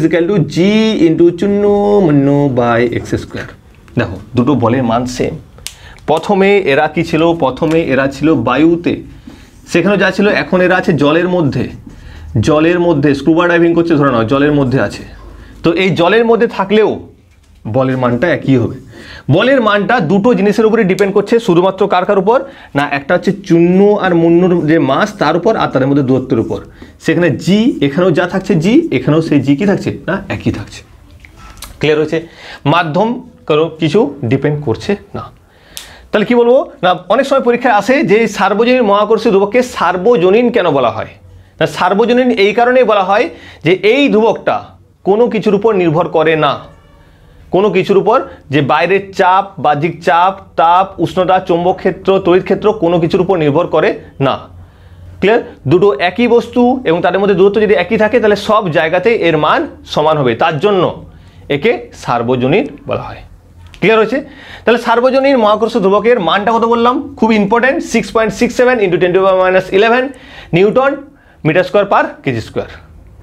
জি × চূর্ণ মুন্ন বাই এক্স স্কোয়ার। দেখো দুটো বলের মান সেম। প্রথমে এরা কি ছিল? প্রথমে এরা ছিল বায়ুতে, সেখানে যা ছিল, এখন এরা আছে জলের মধ্যে স্কুবা ডাইভিং করছে, ধরে নাও জলের মধ্যে আছে। তো এই জলের মধ্যে থাকলেও বলের মানটা একই হবে। বলের মানটা দুটো জিনিসের উপরে ডিপেন্ড করছে, শুধুমাত্র কার উপর? না একটা হচ্ছে চূর্ণ আর মুন্নর যে মাস তার উপর, আর তাদের মধ্যে দূরত্বের উপর। সেখানে জি, এখানেও যা থাকছে জি, এখানেও সেই জি কি থাকছে? না একই থাকছে। ক্লিয়ার হয়েছে? মাধ্যম কারো কিছু ডিপেন্ড করছে না। তাহলে কি বলবো না অনেক সময় পরীক্ষায় আসে যে সার্বজনীন মহাকর্ষীয় ধ্রুবককে সার্বজনীন কেন বলা হয়? না সার্বজনীন এই কারণেই বলা হয় যে এই ধ্রুবকটা কোনো কিছুর উপর নির্ভর করে না, কোনো কিছুর উপর, যে বাইরের চাপ, বাহ্যিক চাপ, তাপ, উষ্ণতা, চৌম্বক ক্ষেত্র, তড়িৎ ক্ষেত্র কোনো কিছুর উপর নির্ভর করে না। ক্লিয়ার? দুটো একই বস্তু এবং তাদের মধ্যে দূরত্ব যদি একই থাকে তাহলে সব জায়গাতেই এর মান সমান হবে, তার জন্য একে সার্বজনীন বলা হয়। ক্লিয়ার হয়েছে? তাহলে সার্বজনীন মহাকর্ষ ধ্রুবকের মানটা কত বললাম, খুব important, 6.67 × 10⁻11 newton metre square per KG square.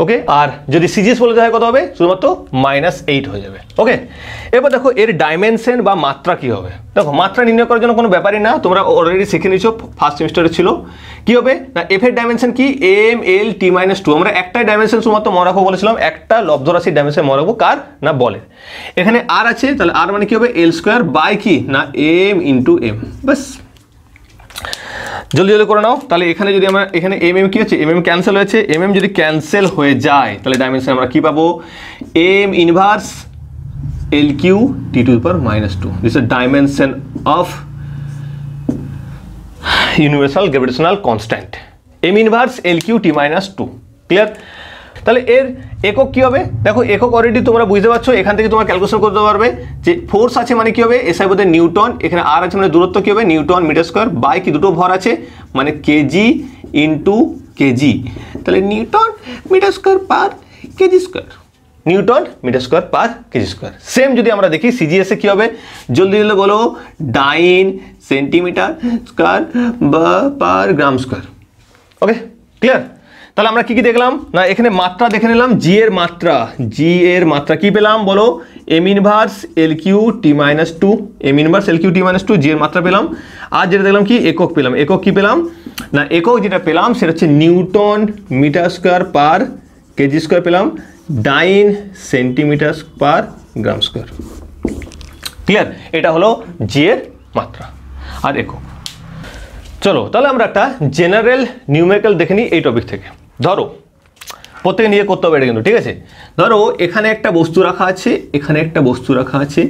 Okay, আর যদি সিজিএস বলতে হয় কত হবে, শুধুমাত্র -8 হয়ে যাবে। ওকে, এবার দেখো এর ডাইমেনশন বা মাত্রা কি হবে। দেখো মাত্রা নির্ণয় করার জন্য কোনো ব্যাপারই না, তোমরা অলরেডি শিখে নিয়েছো, ফার্স্ট সেমিস্টারে ছিল। কি হবে না, এফ এর ডাইমেনশন কি, m/l/t-2। আমরা একটাই ডাইমেনশন শুধুমাত্র মনে রাখবো বলেছিলাম, একটা লব্ধ রাশির ডাইমেনশন মনে রাখবো, কার না বলের। এখানে আর আছে, তাহলে আর মানে কি হবে, l² বাই কি না m × m। বাস, জলদি জলদি করে নাও। তাহলে এখানে যদি আমরা এখানে mm কি হচ্ছে, mm ক্যান্সেল হয়েছে, mm যদি ক্যান্সেল হয়ে যায় তাহলে ডাইমেনশন আমরা কি পাবো, m inverse L3t⁻²। This is dimension of universal gravitational constant, m inverse L3t⁻²। Clear? তাহলে এর একক কি হবে, দেখো একক অলরেডি তোমরা বুঝতে পারছো, এখান থেকে তোমরা ক্যালকুলেশন করতে পারবে যে ফোর্স আছে মানে কি হবে, এসআই বলতে নিউটন, এখানে আর আছে মানে দূরত্ব কি হবে, নিউটন মিটার স্কোয়ার বাই কি দুটো ভর আছে মানে কেজি ইন্টু কেজি, তাহলে newton metre square per KG square, newton metre square per KG square. Same যদি আমরা দেখি সিজিএসে কি হবে, জলদি জলদি বলো, ডাইন সেন্টিমিটার স্কোয়ার বা পার গ্রাম স্কোয়ার। ওকে, ক্লিয়ার? তাহলে আমরা কি কি দেখলাম না, এখানে মাত্রা দেখে নিলাম, জি এর মাত্রা, জি এর মাত্রা কি পেলাম বলো, m inverse L3t⁻², m inverse L3t⁻², জি এর মাত্রা পেলাম। আর যেটা দেখলাম কি একক পেলাম, একক কি পেলাম না, একক যেটা পেলাম সেটা হচ্ছে newton metre square per KG square পেলাম, dyne centimetre per gram square. Clear? এটা হলো জি এর মাত্রা আর একক। চলো তাহলে আমরা একটা জেনারেল নিউমেরিক্যাল দেখে নিই এই টপিক থেকে। ধরো প্রত্যেকে নিয়ে করতে হবে এটা কিন্তু, ঠিক আছে? ধরো এখানে একটা বস্তু রাখা আছে, এখানে একটা বস্তু রাখা আছে,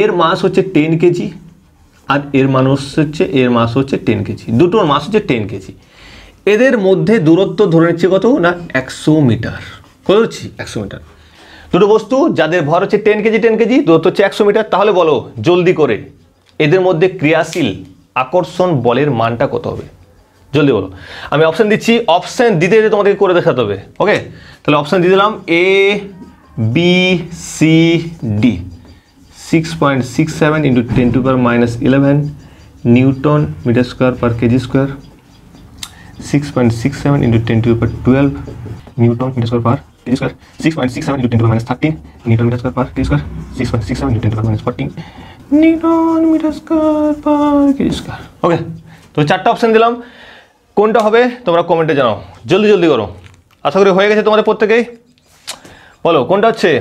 এর মাস হচ্ছে 10 কেজি আর এর মাস হচ্ছে 10 কেজি, দুটোর মাস হচ্ছে 10 কেজি। এদের মধ্যে দূরত্ব ধরে নিচ্ছে কত না 100 মিটার। কত হচ্ছে 100 মিটার। দুটো বস্তু যাদের ভর হচ্ছে 10 কেজি, 10 কেজি, দূরত্ব হচ্ছে 100 মিটার। তাহলে বলো জলদি করে এদের মধ্যে ক্রিয়াশীল আকর্ষণ বলের মানটা কত হবে, জলদি বলো। আমি অপশন দিচ্ছি, অপশন দিতে দিতে তোমাদেরকে করে দেখাতে হবে। ওকে, তাহলে অপশন দিয়ে দিলাম A B C D। 6.67 × 10⁻11 newton metre square per KG square, 6.67 × 10⁻12 newton metre square per KG square, 6.67 × 10⁻13 newton metre square per KG square, 6.67 × 10⁻14 newton metre square per KG square. Okay, তো চারটা অপশন দিলাম, কোনটা হবে তোমরা কমেন্টে জানাও, জলদি জলদি করো। আশা করি হয়ে গেছে তোমাদের প্রত্যেকেই। বলো কোনটা হচ্ছে,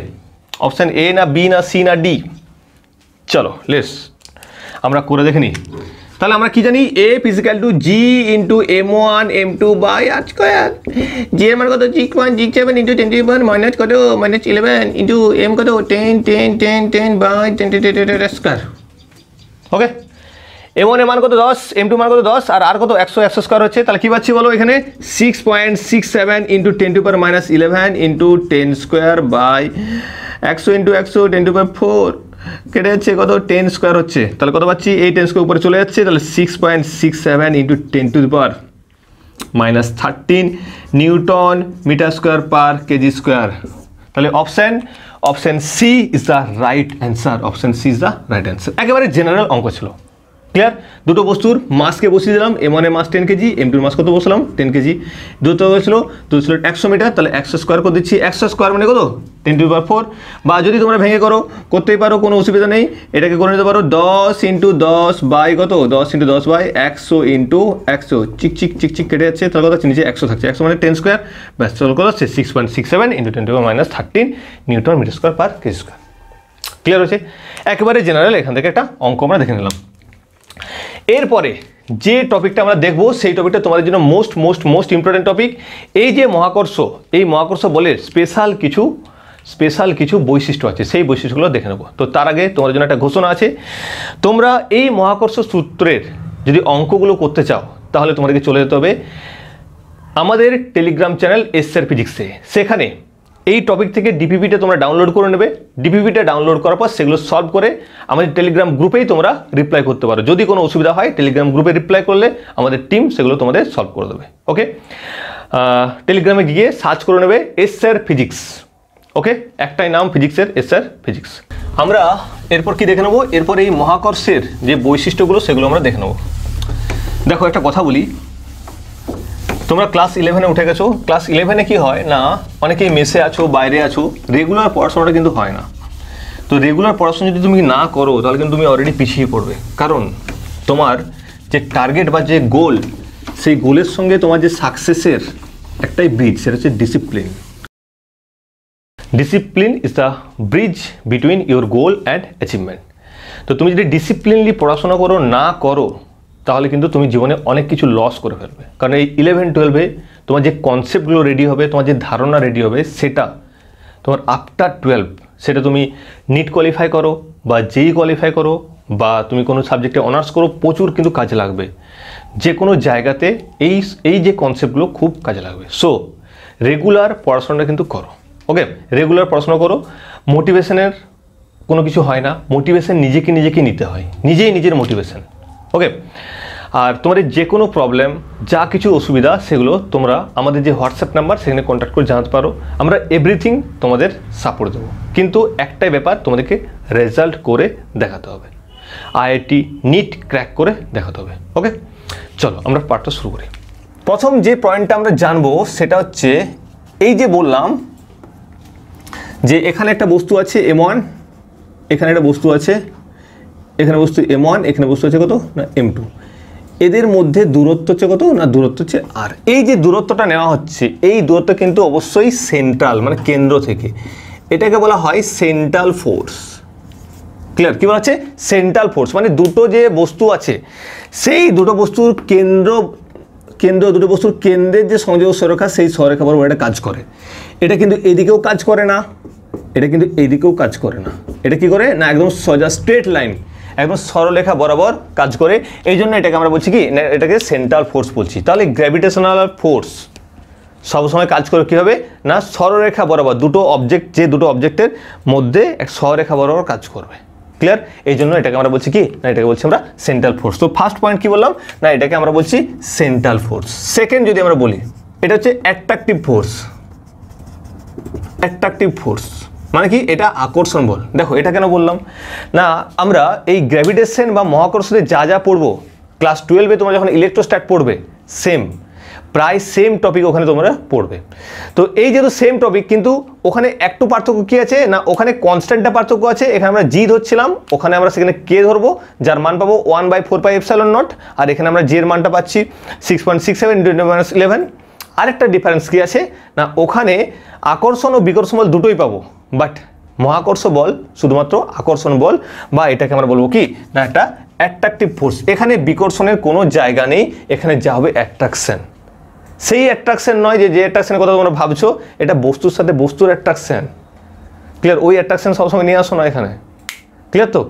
অপশন এ না বি না সি না ডি? চলো লেটস আমরা করে দেখে নিই। তাহলে আমরা কি জানি, A = G × m1 m2 by r²। জি এর মান কত, g1 g7 × 10⁻- কত -11 × m কত 10 বাই 10 ওকে, m1 এর মান কত 10, m2 মান কত 10 আর r কত 100 হচ্ছে। তাহলে কি পাচ্ছি বলো, এখানে 6.67 × 10⁻11 × 10² বাই 100 × 100 10⁴ কেটে যাচ্ছে কত 10² হচ্ছে। তাহলে কত পাচ্ছি, এই 10² উপরে চলে যাচ্ছে, তাহলে 6.67 × 10⁻13 newton metre square per KG square. তাহলে option C is the right answer, option C is the right answer. একেবারে জেনারেল অঙ্ক ছিল। ক্লিয়ার? দুটো বস্তুর মাসকে বসিয়ে দিলাম, m1 এর মাস 10 কেজি, m2 এর মাস কত বসালাম 10 কেজি, দূরত্ব ছিল 100 মিটার, তাহলে 100² করে দিচ্ছি, 100² মানে কত 10⁴। বা যদি তোমরা ভেঙে করো করতেই পারো, কোনো অসুবিধা নেই, এটাকে করে নিতে পারো 10 × 10 বাই কত 10 × 10 বাই 100 × 100, চিক কেটে যাচ্ছে, তাহলে কত নিচে 100 থাকছে, 100 মানে 10², ব্যাস চলো কত হচ্ছে 6.67 × 10⁻13 newton metre square per KG square. Clear হচ্ছে? একেবারে জেনারেল এখান থেকে একটা অঙ্ক আমরা দেখে নিলাম। এরপরে যে টপিকটা আমরা দেখব সেই টপিকটা তোমাদের জন্য মোস্ট ইম্পর্টেন্ট টপিক। এই যে মহাকর্ষ, এই মহাকর্ষ বলের স্পেশাল কিছু বৈশিষ্ট্য আছে, সেই বৈশিষ্ট্যগুলো দেখে নেব। তো তার আগে তোমাদের জন্য একটা ঘোষণা আছে, তোমরা এই মহাকর্ষ সূত্রের যদি অঙ্কগুলো করতে চাও তাহলে তোমাদেরকে চলে যেতে হবে আমাদের টেলিগ্রাম চ্যানেল এসআর ফিজিক্সে। সেখানে এই টপিক থেকে ডিপিপিটা তোমরা ডাউনলোড করে নেবে। ডিপিপিটা ডাউনলোড করার পর সেগুলো সলভ করে আমাদের টেলিগ্রাম গ্রুপেই তোমরা রিপ্লাই করতে পারো। যদি কোনো অসুবিধা হয় টেলিগ্রাম গ্রুপে রিপ্লাই করলে আমাদের টিম সেগুলো তোমাদের সলভ করে দেবে। ওকে, টেলিগ্রামে গিয়ে সার্চ করে নেবে এসআর ফিজিক্স। ওকে, একটাই নাম ফিজিক্সের, এসআর ফিজিক্স। আমরা এরপর কি দেখে নেবো, এরপর এই মহাকর্ষের যে বৈশিষ্ট্যগুলো সেগুলো আমরা দেখে নেবো। দেখো একটা কথা বলি, তোমরা ক্লাস 11-এ উঠে গেছো। ক্লাস 11-এ কি হয় না, অনেকেই মেসে আছো, বাইরে আছো, রেগুলার পড়াশোনাটা কিন্তু হয় না। তো রেগুলার পড়াশোনা যদি তুমি না করো তাহলে কিন্তু তুমি অলরেডি পিছিয়ে পড়বে। কারণ তোমার যে টার্গেট বা যে গোল, সেই গোলের সঙ্গে তোমার যে সাকসেসের একটাই ব্রিজ, সেটা হচ্ছে discipline. Discipline is the bridge between your goal and achievement. তো তুমি যদি ডিসিপ্লিনলি পড়াশোনা করো না করো তাহলে কিন্তু তুমি জীবনে অনেক কিছু লস করে ফেলবে। কারণ এই 11-12-এ তোমার যে কনসেপ্টগুলো রেডি হবে, তোমার যে ধারণা রেডি হবে, সেটা তোমার আফটার 12 সেটা তুমি নিট কোয়ালিফাই করো বা জেই কোয়ালিফাই করো বা তুমি কোনো সাবজেক্টে অনার্স করো, প্রচুর কিন্তু কাজে লাগবে। যে কোনো জায়গাতে এই যে কনসেপ্টগুলো খুব কাজে লাগবে। সো রেগুলার পড়াশোনাটা কিন্তু করো। ওকে, রেগুলার পড়াশোনা করো। মোটিভেশনের কোনো কিছু হয় না, মোটিভেশন নিজেকে নিতে হয়, নিজেই নিজের মোটিভেশন। ওকে, আর তোমাদের যে কোনো প্রবলেম, যা কিছু অসুবিধা, সেগুলো তোমরা আমাদের যে হোয়াটসঅ্যাপ নাম্বার সেখানে কন্ট্যাক্ট করে জানাতে পারো। আমরা এভরিথিং তোমাদের সাপোর্ট দেবো। কিন্তু একটাই ব্যাপার, তোমাদেরকে রেজাল্ট করে দেখাতে হবে, আইআইটি নিট ক্র্যাক করে দেখাতে হবে। ওকে, চলো আমরা পার্টটা শুরু করি। প্রথম যে পয়েন্টটা আমরা জানবো সেটা হচ্ছে, এই যে বললাম যে এখানে একটা বস্তু আছে M1, এখানে একটা বস্তু আছে, এখানে বস্তু M1, এখানে বস্তু আছে কত না M2। এদের মধ্যে দূরত্ব হচ্ছে কত না, দূরত্ব হচ্ছে R। এই যে দূরত্বটা নেওয়া হচ্ছে, এই দূরত্ব কিন্তু অবশ্যই সেন্ট্রাল, মানে কেন্দ্র থেকে। এটাকে বলা হয় সেন্ট্রাল ফোর্স। ক্লিয়ার? কি বলা হচ্ছে? সেন্ট্রাল ফোর্স মানে দুটো যে বস্তু আছে, সেই দুটো বস্তুর দুটো বস্তুর কেন্দ্রের যে সংযোগ সরলরেখা, সেই সরলরেখা বরাবর এটা কাজ করে। এটা কিন্তু এদিকেও কাজ করে না, এটা কিন্তু এইদিকেও কাজ করে না। এটা কি করে না, একদম সোজা স্ট্রেট লাইন, একদম সরলরেখা বরাবর কাজ করে। এই জন্য এটাকে আমরা বলছি কি না, এটাকে সেন্ট্রাল ফোর্স বলছি। তাহলে গ্র্যাভিটেশনাল ফোর্স সবসময় কাজ করে কীভাবে না, সরলরেখা বরাবর। দুটো অবজেক্টের মধ্যে এক সরলরেখা বরাবর কাজ করবে। ক্লিয়ার? এই জন্য এটাকে আমরা বলছি কি না, এটাকে বলছি আমরা সেন্ট্রাল ফোর্স। তো ফার্স্ট পয়েন্ট কি বললাম না, এটাকে আমরা বলছি সেন্ট্রাল ফোর্স। সেকেন্ড যদি আমরা বলি, এটা হচ্ছে অ্যাট্রাকটিভ ফোর্স। অ্যাট্রাকটিভ ফোর্স মানে কি, এটা আকর্ষণ বল। দেখো এটা কেন বললাম না, আমরা এই গ্র্যাভিটেশন বা মহাকর্ষণে যা পড়বো, ক্লাস 12-এ তোমরা যখন ইলেকট্রোস্ট্যাট পড়বে, প্রায় সেম টপিক ওখানে তোমরা পড়বে। তো এই যেহেতু সেম টপিক, কিন্তু ওখানে একটু পার্থক্য কী আছে না, ওখানে কনস্ট্যান্টটা পার্থক্য আছে। এখানে আমরা জি ধরছিলাম, ওখানে আমরা সেখানে কে ধরবো, যার মান পাবো 1/4πε0। আর এখানে আমরা জি এর মানটা পাচ্ছি 6.67 × 10⁻11। আরেকটা ডিফারেন্স কী আছে না, ওখানে আকর্ষণ ও বিকর্ষণ বল দুটোই পাবো, বাট মহাকর্ষ বল শুধুমাত্র আকর্ষণ বল, বা এটাকে আমরা বলবো কি না, একটা অ্যাট্রাকটিভ ফোর্স। এখানে বিকর্ষণের কোনো জায়গা নেই, এখানে যা হবে অ্যাট্রাকশন। সেই অ্যাট্রাকশন নয় যে অ্যাট্রাকশনের কথা তোমরা ভাবছো, এটা বস্তুর সাথে বস্তুর অ্যাট্রাকশন। ক্লিয়ার? ওই অ্যাট্রাকশন সবসময় নিয়ে আসো না এখানে। ক্লিয়ার? তো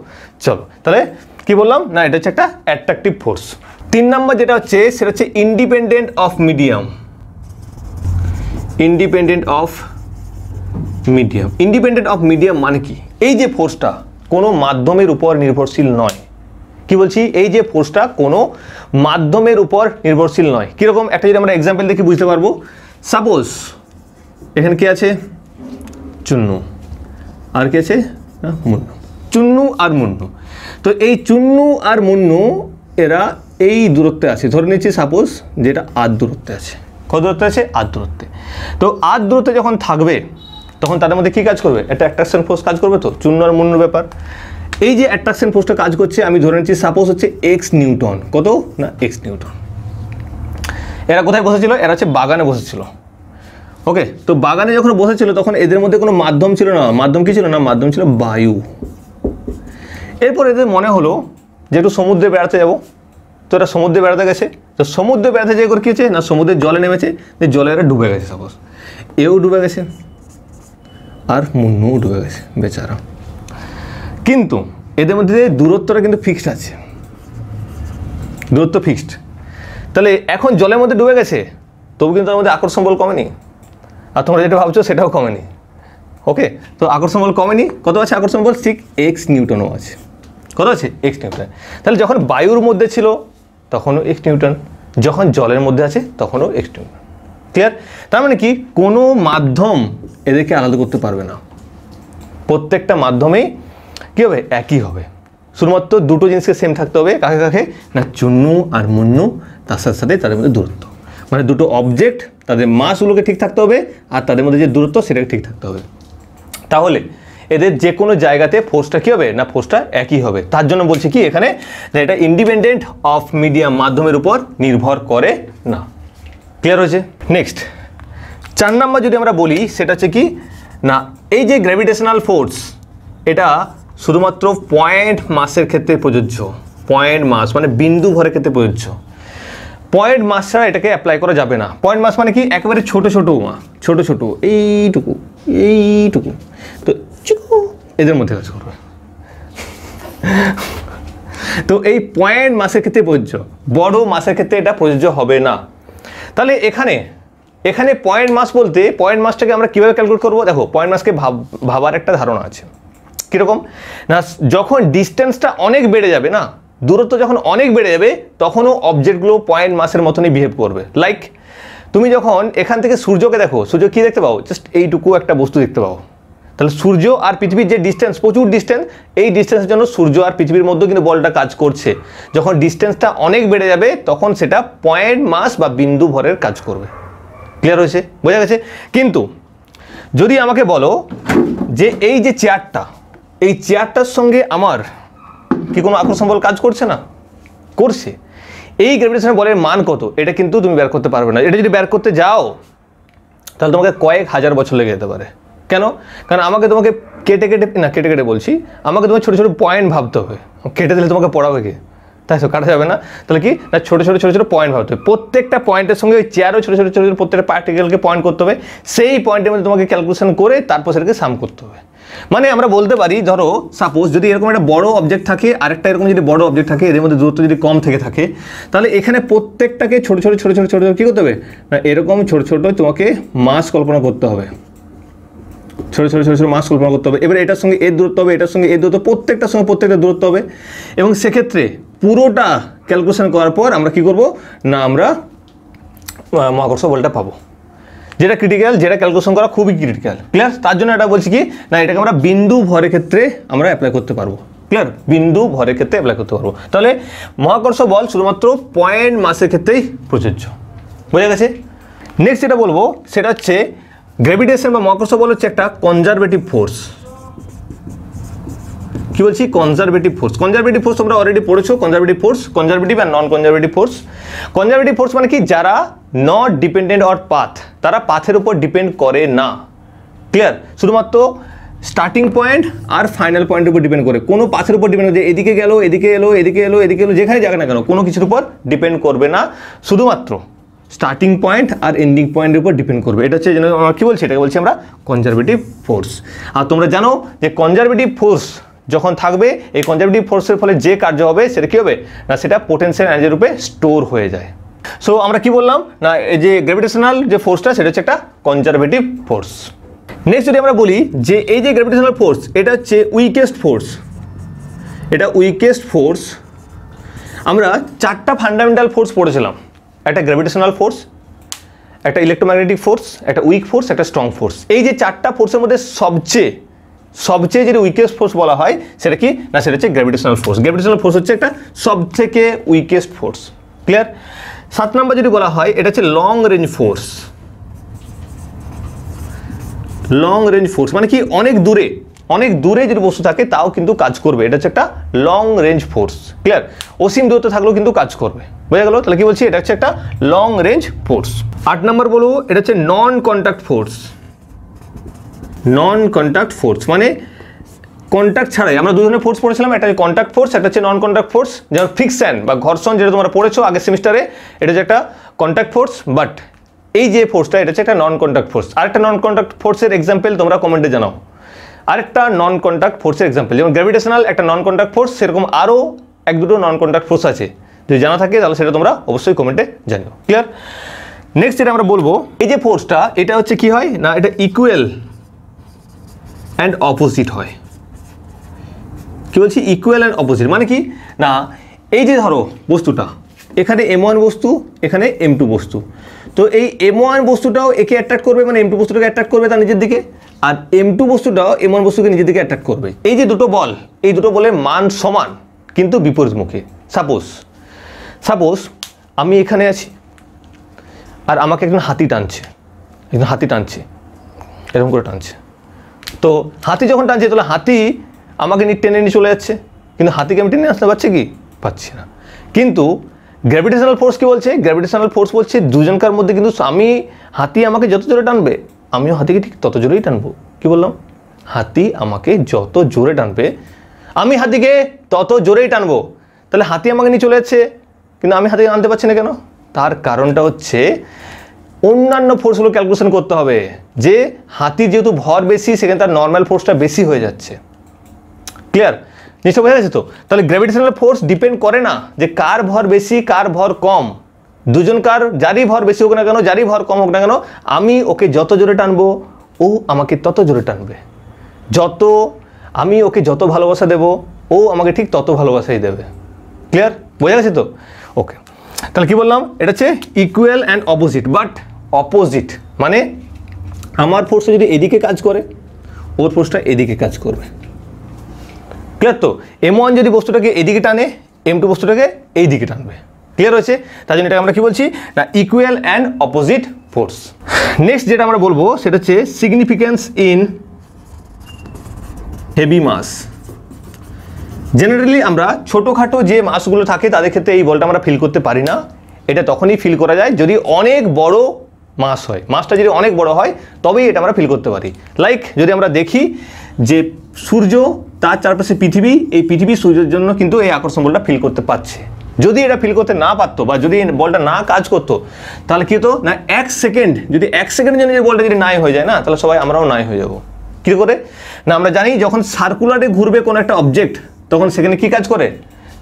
চলো তাহলে কি বললাম না, এটা হচ্ছে একটা অ্যাট্রাকটিভ ফোর্স। 3 নম্বর যেটা হচ্ছে, সেটা হচ্ছে independent of medium. Independent of medium. Independent of medium মানে কি, এই যে ফোর্সটা কোনো মাধ্যমের উপর নির্ভরশীল নয়। কি বলছি, এই যে ফোর্সটা কোনো মাধ্যমের উপর নির্ভরশীল নয়। কীরকম, একটা যদি আমরা এক্সাম্পল দেখি বুঝতে পারবো। সাপোজ এখানে কি আছে, চুন্নু, আর কি আছে না, মুন্নু। চুন্নু আর মুন্নু, তো এই চুন্নু আর মুন্নু এরা এই দূরত্বে আছে। ধরে নিচ্ছি সাপোজ যেটা আর দূরত্বে আছে। কত দূরত্বে আছে? আর দূরত্বে। তো আর দূরত্বে যখন থাকবে তখন তাদের মধ্যে কী কাজ করবে, একটা অ্যাট্রাকশন ফোর্স কাজ করবে। তো চুন্নু আর মুন্নুর ব্যাপার, এই যে অ্যাট্রাকশন ফোর্সটা কাজ করছে, আমি ধরে নিচ্ছি সাপোজ হচ্ছে এক্স নিউটন। কত না, এক্স নিউটন। এরা কোথায় বসেছিল? এরা হচ্ছে বাগানে বসেছিল। ওকে, তো বাগানে যখন বসেছিল তখন এদের মধ্যে কোনো মাধ্যম ছিল না। মাধ্যম কি ছিল না, মাধ্যম ছিল বায়ু। এরপর এদের মনে হলো যে একটু সমুদ্রে বেড়াতে যাবো। তো এরা সমুদ্রে বেড়াতে গেছে। তো সমুদ্রে বেড়াতে যেয়ে করে কী হচ্ছে না, সমুদ্রের জলে নেমেছে, যে জলে এরা ডুবে গেছে। সাপোজ এও ডুবে গেছে আর মুন্নুও ডুবে গেছে বেচারা। কিন্তু এদের মধ্যে দূরত্বটা কিন্তু ফিক্সড আছে, দূরত্ব ফিক্সড। তাহলে এখন জলের মধ্যে ডুবে গেছে, তবু কিন্তু তার মধ্যে আকর্ষণ বল কমেনি, আর তোমরা যেটা ভাবছো সেটাও কমেনি। ওকে, তো আকর্ষণ বল কমেনি, কত আছে আকর্ষণ বল 6x নিউটনও আছে, কত আছে x নিউটন। তাহলে যখন বায়ুর মধ্যে ছিল তখনও x নিউটন, যখন জলের মধ্যে আছে তখনও x নিউটন। ক্লিয়ার? তার মানে কি কোনো মাধ্যম এদেরকে আলাদা করতে পারবে না, প্রত্যেকটা মাধ্যমেই কী হবে, একই হবে। শুধুমাত্র দুটো জিনিসকে সেম থাকতে হবে, কাকে কাকে না, চুন্নু আর মুন্নু, তার সাথে সাথে তাদের মধ্যে দূরত্ব, মানে দুটো অবজেক্ট তাদের মাসগুলোকে ঠিক থাকতে হবে আর তাদের মধ্যে যে দূরত্ব সেটাকে ঠিক থাকতে হবে। তাহলে এদের যে কোনো জায়গাতে ফোর্সটা কী হবে না, ফোর্সটা একই হবে। তার জন্য বলছি কি এখানে যে এটা ইন্ডিপেন্ডেন্ট অফ মিডিয়াম, মাধ্যমের উপর নির্ভর করে না। ক্লিয়ার হয়েছে? নেক্সট 4 নাম্বার যদি আমরা বলি সেটা হচ্ছে কি না, এই যে গ্র্যাভিটেশনাল ফোর্স এটা শুধুমাত্র পয়েন্ট মাসের ক্ষেত্রে প্রযোজ্য। পয়েন্ট মাস মানে বিন্দু ভরের ক্ষেত্রে প্রযোজ্য। পয়েন্ট মাস ছাড়া এটাকে অ্যাপ্লাই করা যাবে না। পয়েন্ট মাস মানে কি একেবারে ছোট ছোট ছোট ছোট এইটুকু এইটুকু, তো এদের মধ্যে কাজ করবে। তো এই পয়েন্ট মাসের ক্ষেত্রে প্রযোজ্য, বড় মাসের ক্ষেত্রে এটা প্রযোজ্য হবে না। তাহলে এখানে পয়েন্ট মাস বলতে পয়েন্ট মাসটাকে আমরা কীভাবে ক্যালকুলেট করবো? দেখো পয়েন্ট মাসকে ভাবার একটা ধারণা আছে। কীরকম না, যখন ডিস্টেন্সটা অনেক বেড়ে যাবে না, দূরত্ব যখন অনেক বেড়ে যাবে তখনও অবজেক্টগুলো পয়েন্ট মাসের মতনই বিহেভ করবে। লাইক তুমি যখন এখান থেকে সূর্যকে দেখো, সূর্য কী দেখতে পাও? জাস্ট এইটুকু একটা বস্তু দেখতে পাও। তাহলে সূর্য আর পৃথিবীর যে ডিস্টেন্স, প্রচুর ডিস্টেন্স, এই ডিস্টেন্সের জন্য সূর্য আর পৃথিবীর মধ্যে কিন্তু বলটা কাজ করছে। যখন ডিস্টেন্সটা অনেক বেড়ে যাবে তখন সেটা পয়েন্ট মাস বা বিন্দু ভরের কাজ করবে। ক্লিয়ার হয়েছে? বোঝা গেছে? কিন্তু যদি আমাকে বলো যে এই যে চেয়ারটা, এই চেয়ারটার সঙ্গে আমার কি কোনো আকর্ষণ বল কাজ করছে না? করছে। এই গ্র্যাভিটেশনাল বলের মান কত এটা কিন্তু তুমি বের করতে পারবে না। এটা যদি বের করতে যাও তাহলে তোমাকে কয়েক হাজার বছর লেগে যেতে পারে। কেন? কারণ তোমাকে কেটে বলছি, আমাকে তোমার ছোটো ছোটো পয়েন্ট ভাবতে হবে। কেটে দিলে তোমাকে পড়াবে কি? তাই তো, কাটা যাবে না। তাহলে কি না, ছোটো ছোটো পয়েন্ট ভাবতে হবে। প্রত্যেকটা পয়েন্টের সঙ্গে ওই চেয়ারও ছোটো ছোটো প্রত্যেকটা পার্টিকেলকে পয়েন্ট করতে হবে। সেই পয়েন্টের মধ্যে তোমাকে ক্যালকুলেশন করে তারপর সেটাকে সাম করতে হবে। মানে আমরা বলতে পারি, ধরো সাপোজ যদি এরকম একটা বড় অবজেক্ট থাকে, আরেকটা এরকম যদি বড় অবজেক্ট থাকে, এদের মধ্যে দূরত্ব যদি কম থেকে থাকে, তাহলে এখানে প্রত্যেকটাকে ছোটো ছোটো কী করতে হবে না, এরকম ছোটো ছোটো তোমাকে মাস কল্পনা করতে হবে। ছোটো ছোটো মাস কল্পনা করতে হবে। এবার এটার সঙ্গে এর দূরত্ব হবে, এটার সঙ্গে এর দূরত্ব, প্রত্যেকটার সঙ্গে প্রত্যেকটা দূরত্ব হবে। এবং সেক্ষেত্রে পুরোটা ক্যালকুলেশন করার পর আমরা কি করব না, আমরা মহাকর্ষ বলটা পাবো, যেটা ক্রিটিক্যাল, যেটা ক্যালকুলেশন করা খুবই ক্রিটিক্যাল। ক্লিয়ার? তার জন্য এটা বলছি কি না, এটাকে আমরা বিন্দু ভরের ক্ষেত্রে আমরা অ্যাপ্লাই করতে পারবো। ক্লিয়ার? বিন্দু ভরের ক্ষেত্রে অ্যাপ্লাই করতে পারবো। তাহলে মহাকর্ষ বল শুধুমাত্র পয়েন্ট মাসের ক্ষেত্রেই প্রযোজ্য। বোঝা গেছে? নেক্সট যেটা বলবো সেটা হচ্ছে গ্র্যাভিটেশন বা মহাকর্ষ বল হচ্ছে একটা কনজারভেটিভ ফোর্স। কি বলছি? Conservative force. কনজারভেটিভ ফোর্স তোমরা অলরেডি পড়েছো। কনজারভেটিভ ফোর্স, কনজারভেটিভ আর নন কনজারভেটিভ ফোর্স। কনজারভেটিভ ফোর্স মানে কি, যারা নট ডিপেন্ডেন্ট অন পাথ, তারা পাথের উপর ডিপেন্ড করে না। ক্লিয়ার? শুধুমাত্র স্টার্টিং পয়েন্ট আর ফাইনাল পয়েন্টের উপর ডিপেন্ড করে, কোনো পাথের উপর ডিপেন্ড করে, এদিকে গেল, এদিকে এলো, এদিকে এলো, এদিকে এলো, যেখানে যাবে না কেন কোনো কিছুর উপর ডিপেন্ড করবে না, শুধুমাত্র স্টার্টিং পয়েন্ট আর এন্ডিং পয়েন্টের উপর ডিপেন্ড করবে। এটা হচ্ছে আমরা কী বলছি, এটাকে বলছি আমরা কনজারভেটিভ ফোর্স। আর তোমরা জানো যে কনজারভেটিভ ফোর্স যখন থাকবে, এই কনজারভেটিভ ফোর্সের ফলে যে কার্য হবে সেটা কী হবে না, সেটা পোটেনশিয়াল এনার্জির রূপে স্টোর হয়ে যায়। সো আমরা কি বললাম না, এই যে গ্র্যাভিটেশনাল যে ফোর্সটা সেটা হচ্ছে একটা কনজারভেটিভ ফোর্স। নেক্সট যদি আমরা বলি যে এই যে গ্র্যাভিটেশনাল ফোর্স এটা হচ্ছে উইকেস্ট ফোর্স। এটা উইকেস্ট ফোর্স। আমরা 4টা ফান্ডামেন্টাল ফোর্স পড়েছিলাম, একটা গ্র্যাভিটেশনাল ফোর্স, একটা ইলেকট্রোম্যাগনেটিক ফোর্স, একটা উইক ফোর্স, একটা স্ট্রং ফোর্স। এই যে 4টা ফোর্সের মধ্যে সবচেয়ে যদি উইকেস্ট ফোর্স বলা হয় সেটা কি না, সেটা হচ্ছে গ্র্যাভিটেশনাল ফোর্স। গ্র্যাভিটেশনাল ফোর্স হচ্ছে একটা সবথেকে উইকেস্ট ফোর্স। ক্লিয়ার? 7 নম্বর যদি বলা হয় এটা হচ্ছে long range force. Long range force মানে কি, অনেক দূরে যদি বস্তু থাকে তাও কিন্তু কাজ করবে। এটা হচ্ছে একটা লং রেঞ্জ ফোর্স। ক্লিয়ার? অসীম দূরত্ব থাকলেও কিন্তু কাজ করবে। বোঝা গেল? তাহলে কি বলছি, এটা হচ্ছে একটা লং রেঞ্জ ফোর্স। 8 নম্বর বলবো এটা হচ্ছে নন কন্ট্যাক্ট ফোর্স। নন কন্ট্যাক্ট ফোর্স মানে কন্ট্যাক্ট ছাড়াই। আমরা 2 ধরনের ফোর্স পড়েছিলাম, একটা হচ্ছে কন্ট্যাক্ট ফোর্স, একটা হচ্ছে নন কন্ট্যাক্ট ফোর্স। যেমন ফ্রিকশন বা ঘর্ষণ যেটা তোমরা পড়েছো আগের সেমিস্টারে, এটা হচ্ছে একটা কন্ট্যাক্ট ফোর্স। বাট এই যে ফোর্সটা এটা হচ্ছে একটা নন কন্ট্যাক্ট ফোর্স। আরেকটা নন কন্ট্যাক্ট ফোর্সের এক্সাম্পল তোমরা কমেন্টে জানাও। আরেকটা নন কন্ট্যাক্ট ফোর্সের এক্সাম্পল, যেমন গ্র্যাভিটেশনাল একটা নন কন্ট্যাক্ট ফোর্স, সেরকম আরও 1-2টো নন কন্ট্যাক্ট ফোর্স আছে। যদি জানা থাকে তাহলে সেটা তোমরা অবশ্যই কমেন্টে জানিও। ক্লিয়ার? নেক্সট যেটা আমরা বলবো, এই যে ফোর্সটা এটা হচ্ছে কি হয় না, এটা ইকুয়াল অ্যান্ড অপোজিট হয়। কি বলছি? ইকুয়াল অ্যান্ড অপোজিট মানে কি না, এই যে ধরো বস্তুটা, এখানে M1 বস্তু, এখানে M2 বস্তু, তো এই M1 বস্তুটাও একে অ্যাট্রাক্ট করবে, মানে M2 বস্তুটাকে অ্যাট্রাক্ট করবে তার নিজের দিকে, আর M2 বস্তুটাও M1 বস্তুকে নিজের দিকে অ্যাট্রাক্ট করবে। এই যে দুটো বল, এই দুটো বলের মান সমান কিন্তু বিপরীতমুখী। সাপোজ আমি এখানে আছি আর আমাকে একজন হাতি টানছে, এরকম করে টানছে। তো হাতি যখন টানছে তাহলে হাতি আমাকে টেনে নিয়ে চলে যাচ্ছে, কিন্তু হাতিকে আমি টেনে আসতে পারছি কি? পাচ্ছি না। কিন্তু গ্র্যাভিটেশনাল ফোর্স কি বলছে? গ্র্যাভিটেশনাল ফোর্স বলছে দুজনকার মধ্যে কিন্তু হাতি আমাকে যত জোরে টানবে আমিও হাতিকে ঠিক তত জোরেই টানবো। কি বললাম? হাতি আমাকে যত জোরে টানবে আমি হাতিকে তত জোরেই টানবো। তাহলে হাতি আমাকে নিয়ে চলে যাচ্ছে, কিন্তু আমি হাতিকে আনতে পারছি না কেন? তার কারণটা হচ্ছে অন্যান্য ফোর্সগুলো ক্যালকুলেশন করতে হবে, যে হাতির যেহেতু ভর বেশি সেখানে তার নর্মাল ফোর্সটা বেশি হয়ে যাচ্ছে। ক্লিয়ার? জিনিসটা বোঝা যাচ্ছে তো? তাহলে গ্র্যাভিটেশনাল ফোর্স ডিপেন্ড করে না যে কার ভর বেশি কার ভর কম, দুজনকার যারই ভর বেশি হোক না কেন, যারই ভর কম হোক না কেন, আমি ওকে যত জোরে টানবো ও আমাকে তত জোরে টানবে, আমি ওকে যত ভালোবাসা দেবো ও আমাকে ঠিক তত ভালোবাসাই দেবে। ক্লিয়ার? বোঝা গেছে তো? ওকে, তাহলে কি বললাম? এটা হচ্ছে equal and opposite. But opposite মানে আমার ফোর্সটা যদি এদিকে কাজ করে ওর ফোর্সটা এদিকে কাজ করবে। ক্লিয়ার তো? M1 যদি বস্তুটাকে এদিকে টানে M2 বস্তুটাকে এই দিকে টানবে। ক্লিয়ার হয়েছে? তার জন্য এটা আমরা কি বলছি না, equal and opposite force. Next যেটা আমরা বলবো সেটা হচ্ছে significance in heavy mass. Generally আমরা ছোটোখাটো যে মাসগুলো থাকে তাদের ক্ষেত্রে এই বলটা আমরা ফিল করতে পারি না। এটা তখনই ফিল করা যায় যদি অনেক বড় মাস হয়, মাসটা যদি অনেক বড় হয় তবেই এটা আমরা ফিল করতে পারি। লাইক যদি আমরা দেখি যে সূর্য তার চারপাশে পৃথিবী, এই পৃথিবী সূর্যের জন্য কিন্তু এই আকর্ষণ বলটা ফিল করতে পারছে। যদি এটা ফিল করতে না পারতো বা যদি বলটা না কাজ করতো তাহলে কি হতো না, যদি এক সেকেন্ডের জন্য বলটা যদি নাই হয়ে যায় না, তাহলে সবাই আমরাও নাই হয়ে যাবো। কী করে না? আমরা জানি যখন সার্কুলারে ঘুরবে কোনো একটা অবজেক্ট তখন সেখানে কি কাজ করে?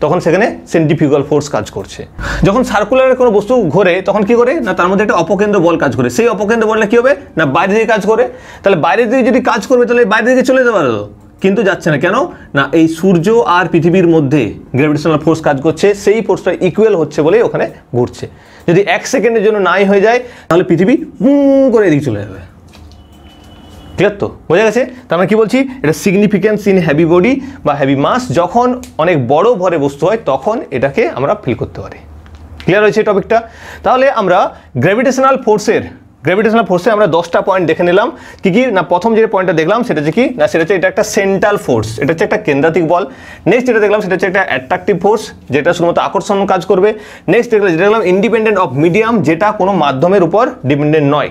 তখন সেখানে সেন্ট্রিফিউগাল ফোর্স কাজ করছে। যখন সার্কুলারে কোনো বস্তু ঘোরে তখন কি করে না, তার মধ্যে একটা অপকেন্দ্র বল কাজ করে। সেই অপকেন্দ্র বলটা কি হবে না, বাইরে দিকে কাজ করে। তাহলে বাইরে দিকে যদি কাজ করবে তাহলে বাইরে দিকে চলে যেতে পারো, কিন্তু যাচ্ছে না। কেন না? এই সূর্য আর পৃথিবীর মধ্যে গ্র্যাভিটেশনাল ফোর্স কাজ করছে, সেই ফোর্সটা ইকুয়াল হচ্ছে বলেই ওখানে ঘুরছে। যদি এক সেকেন্ডের জন্য নাই হয়ে যায় তাহলে পৃথিবী করে এদিকে চলে যাবে। ক্লিয়ার তো? বোঝা গেছে? তার মানে কি বলছি? এটা সিগনিফিক্যান্স ইন হেভি বডি বা হেভি মাস, যখন অনেক বড় ভরে বস্তু হয় তখন এটাকে আমরা ফিল করতে পারি। ক্লিয়ার হয়েছে এই টপিকটা? তাহলে আমরা গ্র্যাভিটেশনাল ফোর্সে আমরা 10টা পয়েন্ট দেখে নিলাম। কি কি না, প্রথম যে পয়েন্টটা দেখলাম সেটা হচ্ছে কি না, সেটা হচ্ছে এটা একটা সেন্ট্রাল ফোর্স, এটা হচ্ছে একটা কেন্দ্রাতিক বল। নেক্সট যেটা দেখলাম সেটা হচ্ছে একটা অ্যাট্রাকটিভ ফোর্স, যেটা শুধুমাত্র আকর্ষণ কাজ করবে। নেক্সট যেটা দেখলাম ইন্ডিপেন্ডেন্ট অফ মিডিয়াম, যেটা কোনো মাধ্যমের উপর ডিপেন্ডেন্ট নয়।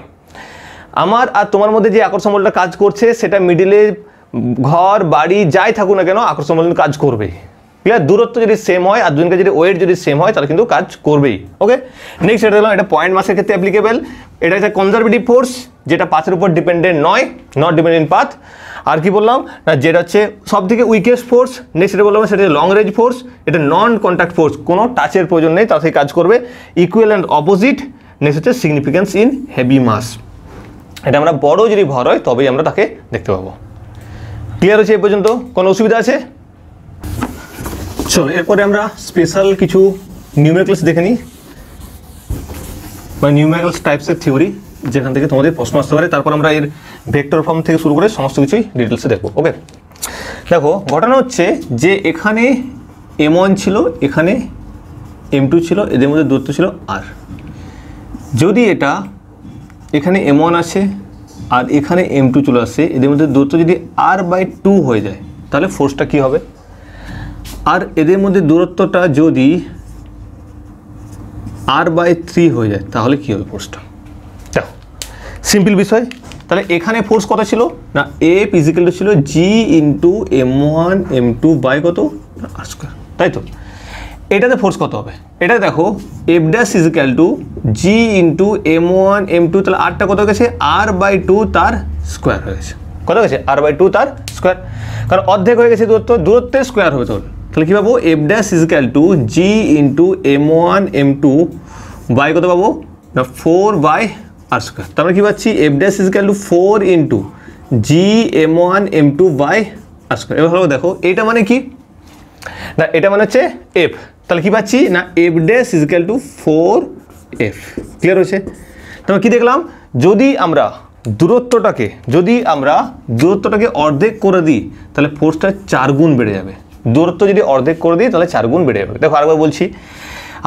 আমার আর তোমার মধ্যে যে আকর্ষণ বলটা কাজ করছে সেটা মিডিলে ঘর বাড়ি যাই থাকুক না কেন আকর্ষণ বল কাজ করবে। ক্লিয়ার? দূরত্ব যদি সেম হয় আর দুজনকে যদি ওয়েট যদি সেম হয় তাহলে কিন্তু কাজ করবেই। ওকে, নেক্সট এটা দেখলাম এটা পয়েন্ট মাসের ক্ষেত্রে অ্যাপ্লিকেবল। এটা একটা কনজারভেটিভ ফোর্স যেটা পাথের উপর ডিপেন্ডেন্ট নয়, নট ডিপেন্ডেন্ট পাথ। আর কি বললাম না, যেটা হচ্ছে সব থেকে উইকেস্ট ফোর্স। নেক্সট যেটা বললাম সেটা হচ্ছে লং রেঞ্জ ফোর্স, এটা নন কন্ট্যাক্ট ফোর্স, কোনো টাচের প্রয়োজন নেই, তার থেকে কাজ করবে। Equal and opposite. নেক্সট হচ্ছে সিগনিফিক্যান্স ইন হেভি মাস, এটা আমরা বড় যদি ভর হয় তবেই আমরা তাকে দেখতে পাবো। ক্লিয়ার হচ্ছে এই পর্যন্ত? কোনো অসুবিধা আছে? চলো এরপরে আমরা স্পেশাল কিছু নিউমেরিক্যালস দেখে নিই, বা নিউমেরিক্যালস টাইপসের থিওরি, যেখান থেকে তোমাদের প্রশ্ন আসতে পারে। তারপর আমরা এর ভেক্টর ফর্ম থেকে শুরু করে সমস্ত কিছুই ডিটেলসে দেখবো। ওকে, দেখো ঘটনা হচ্ছে যে এখানে M1 ছিল, এখানে M2 ছিল, এদের মধ্যে দূরত্ব ছিল R। যদি এটা এখানে M1 আছে আর এখানে M2 চলে আসছে, এদের মধ্যে দূরত্ব যদি R/2 হয়ে যায় তাহলে ফোর্সটা কি হবে? আর এদের মধ্যে দূরত্বটা যদি R/3 হয়ে যায় তাহলে কি হবে ফোর্সটা? দেখো সিম্পল বিষয়। তাহলে এখানে ফোর্স কত ছিল না, F = ছিল G × M1 M2 বাই কত R², তাই তো? এটাতে ফোর্স কত হবে? এটা দেখো F' = G × M1 M2, তাহলে আরটা কত গেছে R/2 তার স্কোয়ার হয়ে গেছে। কত গেছে? R/2 তার স্কোয়ার, কারণ অর্ধেক হয়ে গেছে দূরত্বের স্কোয়ার হবে। তাহলে কী পাবো? F' = G × M1 M2 by কত পাবো না 4/R²। তার মানে কী পাচ্ছি? F' = 4 × জি m1m2/r স্কোয়ার। এবার হলো দেখো এইটা মানে কি না, এটা মানে হচ্ছে এফ, তাহলে কি পাচ্ছি না F dash is equal two 4f। Clear হয়েছে? তাহলে কি দেখলাম, যদি আমরা দূরত্বটাকে অর্ধেক করে দিই তাহলে ফোর্সটা 4 গুণ বেড়ে যাবে। দূরত্ব যদি অর্ধেক করে দিই তাহলে 4 গুণ বেড়ে যাবে। দেখো আরেকবার বলছি,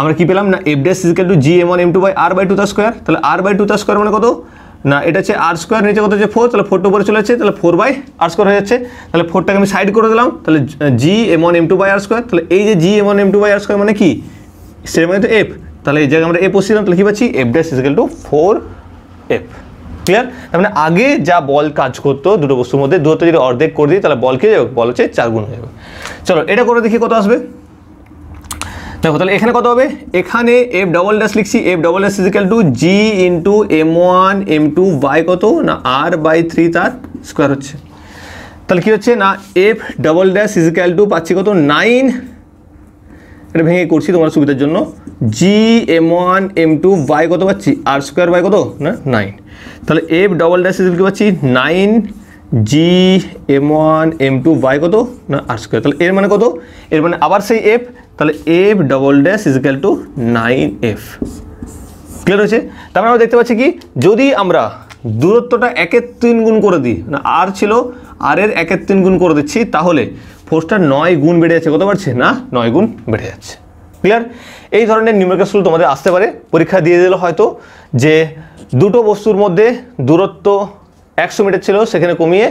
আমরা কি পেলাম না F dash is equal two G m1m2/r/2 তার স্কোয়ার। তাহলে r/2 তার স্কোয়ার মানে কত না, এটা হচ্ছে আর স্কোয়ার, নিচে কত হচ্ছে 4, তাহলে 4টা উপরে চলে যাচ্ছে, তাহলে 4/r স্কোয়ার হয়ে যাচ্ছে। তাহলে 4টাকে আমি সাইড করে দিলাম, তাহলে জি m1m2/r স্কোয়ার। তাহলে এই যে জি m1m2/r স্কোয়ার মানে কি, সেটা মানে তো এফ, তাহলে এই জায়গায় আমরা এফ বসিয়েছিলাম, তাহলে কি পাচ্ছি F dash is equal two 4f। Clear? তার মানে আগে যা বল কাজ করতো দুটো বস্তুর মধ্যে, দূরত্ব যদি অর্ধেক করে দিই তাহলে বল কি যাবে, বল হচ্ছে 4 গুণ হয়ে যাবে। চলো এটা করে দেখি কত আসবে। দেখো তাহলে এখানে কত হবে, এখানে এফ ডবল ড্যাশ লিখছি, F double dash is equal two G into m1m2 কত না r/3 তার স্কোয়ার হচ্ছে। তাহলে কি হচ্ছে না F double dash is equal two পাচ্ছি কত 9, এটা ভেঙে করছি তোমার সুবিধার জন্য, জি m1m2 কত পাচ্ছি r স্কোয়ার বাই কত না 9। তাহলে F double dash is equal two পাচ্ছি 9 জি m1m2 কত না r স্কোয়ার। তাহলে এর মানে কত, এর মানে আবার সেই এফ, তাহলে F double dash is equal two 9f। Clear হয়েছে? তারপরে আমরা দেখতে পাচ্ছি কি, যদি আমরা দূরত্বটা 1/3 গুণ করে দিই, না আর ছিল আর এর 1/3 গুণ করে দিচ্ছি, তাহলে ফোর্সটা 9 গুণ বেড়ে যাচ্ছে। কত বাড়ছে না 9 গুণ বেড়ে যাচ্ছে। ক্লিয়ার? এই ধরনের নিউমেরিক্যাল সূত্র তোমাদের আসতে পারে, পরীক্ষা দিয়ে দিল হয়তো যে দুটো বস্তুর মধ্যে দূরত্ব 100 মিটার ছিল, সেখানে কমিয়ে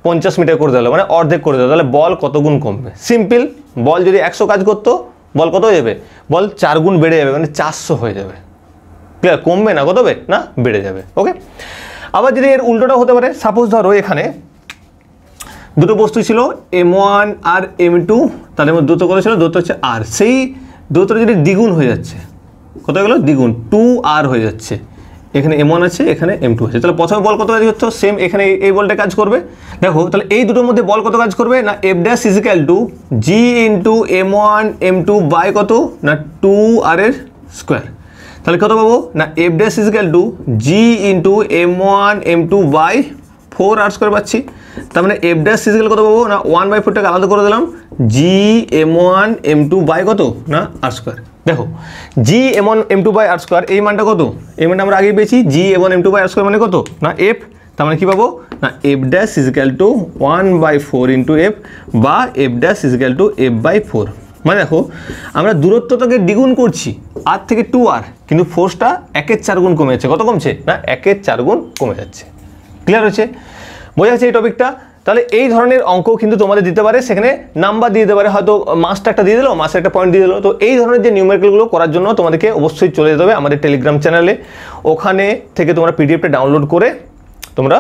50 মিটার করে দিল, মানে অর্ধেক করে দিল, তাহলে বল কত গুণ কমবে। সিম্পল, বল যদি 100 কাজ করতো বল কত হয়ে যাবে, বল 4 গুণ বেড়ে যাবে, মানে 400 হয়ে যাবে। ক্লিয়ার? কমবে না, কত হবে না বেড়ে যাবে। ওকে, আবার যদি এর উল্টোটা হতে পারে, সাপোজ ধরো এখানে দুটো বস্তু ছিল m1 আর m2, তাহলে দূরত্ব কত ছিল, দূরত্ব হচ্ছে r, সেই দূরত্বটা যদি দ্বিগুণ হয়ে যাচ্ছে, কত হয়ে গেল দ্বিগুণ 2r হয়ে যাচ্ছে, এখানে m1 আছে এখানে m2 আছে, তাহলে প্রথমে বল কত কাজ হচ্ছে, সেম এখানে এই বলটা কাজ করবে। দেখো তাহলে এই দুটোর মধ্যে বল কত কাজ করবে না F dash is equal two G into m1m2 কত না 2r এর স্কোয়ার। তাহলে কত পাবো না F dash is equal two G into m1m2 4r square পাচ্ছি। তার মানে এফ ড্যাশ ইজ ইকুয়াল কত পাবো না 1/4টাকে আলাদা করে দিলাম, জি m1m2 কত না r স্কোয়ার। দেখো জি m1m2 r স্কোয়ার, এই মানটা কত, এই মানটা আমরা আগেই পেয়েছি, জি m1m2 r স্কোয়ার মানে কত না এফ। তার মানে কি পাবো না F dash is equal to 1/4 into F, বা F dash is equal to f/4। মানে দেখো আমরা দূরত্বটাকে দ্বিগুণ করছি r থেকে 2r, কিন্তু ফোর্সটা 1/4 গুণ কমে যাচ্ছে। কত কমছে না 1/4 গুণ কমে যাচ্ছে। ক্লিয়ার হচ্ছে? বোঝা যাচ্ছে এই টপিকটা? তাহলে এই ধরনের অঙ্ক কিন্তু তোমাদের দিতে পারে, সেখানে নাম্বার দিয়ে দিতে পারে, হয়তো মাসটা একটা দিয়ে দিলো, মাসে একটা পয়েন্ট দিয়ে দিলো। তো এই ধরনের যে নিউমেরিক্যালগুলো করার জন্য তোমাদেরকে অবশ্যই চলে যেতে হবে আমাদের টেলিগ্রাম চ্যানেলে, ওখানে থেকে তোমরা পিডিএফটা ডাউনলোড করে তোমরা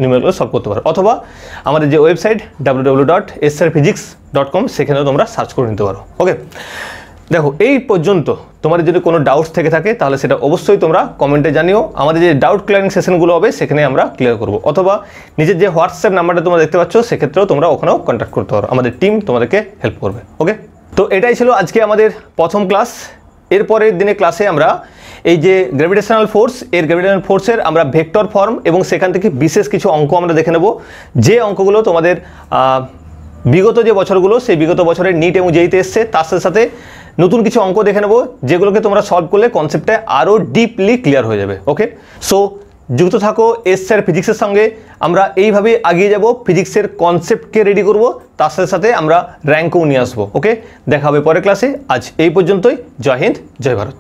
নিউমেরিক্যাল সলভ করতে পারো, অথবা আমাদের যে ওয়েবসাইট www.srphysics.com, সেখানেও তোমরা সার্চ করে নিতে পারো। ওকে, দেখো এই পর্যন্ত তোমাদের যদি কোনো ডাউটস থেকে থাকে তাহলে সেটা অবশ্যই তোমরা কমেন্টে জানিও। আমাদের যে ডাউট ক্লিয়ারিং সেশনগুলো হবে সেখানে আমরা ক্লিয়ার করব, অথবা নিজের যে হোয়াটসঅ্যাপ নাম্বারটা তোমরা দেখতে পাচ্ছ সেক্ষেত্রেও তোমরা ওখানেও কন্ট্যাক্ট করতে পারো, আমাদের টিম তোমাদেরকে হেল্প করবে। ওকে, তো এটাই ছিল আজকে আমাদের প্রথম ক্লাস। এরপরের দিনে ক্লাসে আমরা এই যে গ্র্যাভিটেশনাল ফোর্স, এর গ্র্যাভিটেশনাল ফোর্সের আমরা ভেক্টর ফর্ম এবং সেখান থেকে বিশেষ কিছু অঙ্ক আমরা দেখে নেব, যে অঙ্কগুলো তোমাদের বিগত যে বছরগুলো, সেই বিগত বছরের নিট এবং জেইতে এসছে, তার সাথে সাথে নতুন কিছু অঙ্ক দেখে নেব যেগুলোকে তোমরা সলভ করলে কনসেপ্টটা আরও ডিপলি ক্লিয়ার হয়ে যাবে। ওকে, সো যুক্ত থাকো এস স্যার ফিজিক্সের সঙ্গে। আমরা এইভাবে এগিয়ে যাব, ফিজিক্সের কনসেপ্টকে রেডি করব, তার সাথে সাথে আমরা র্যাঙ্কও নিয়ে আসবো। ওকে, দেখা হবে পরের ক্লাসে। আজ এই পর্যন্তই। জয় হিন্দ, জয় ভারত।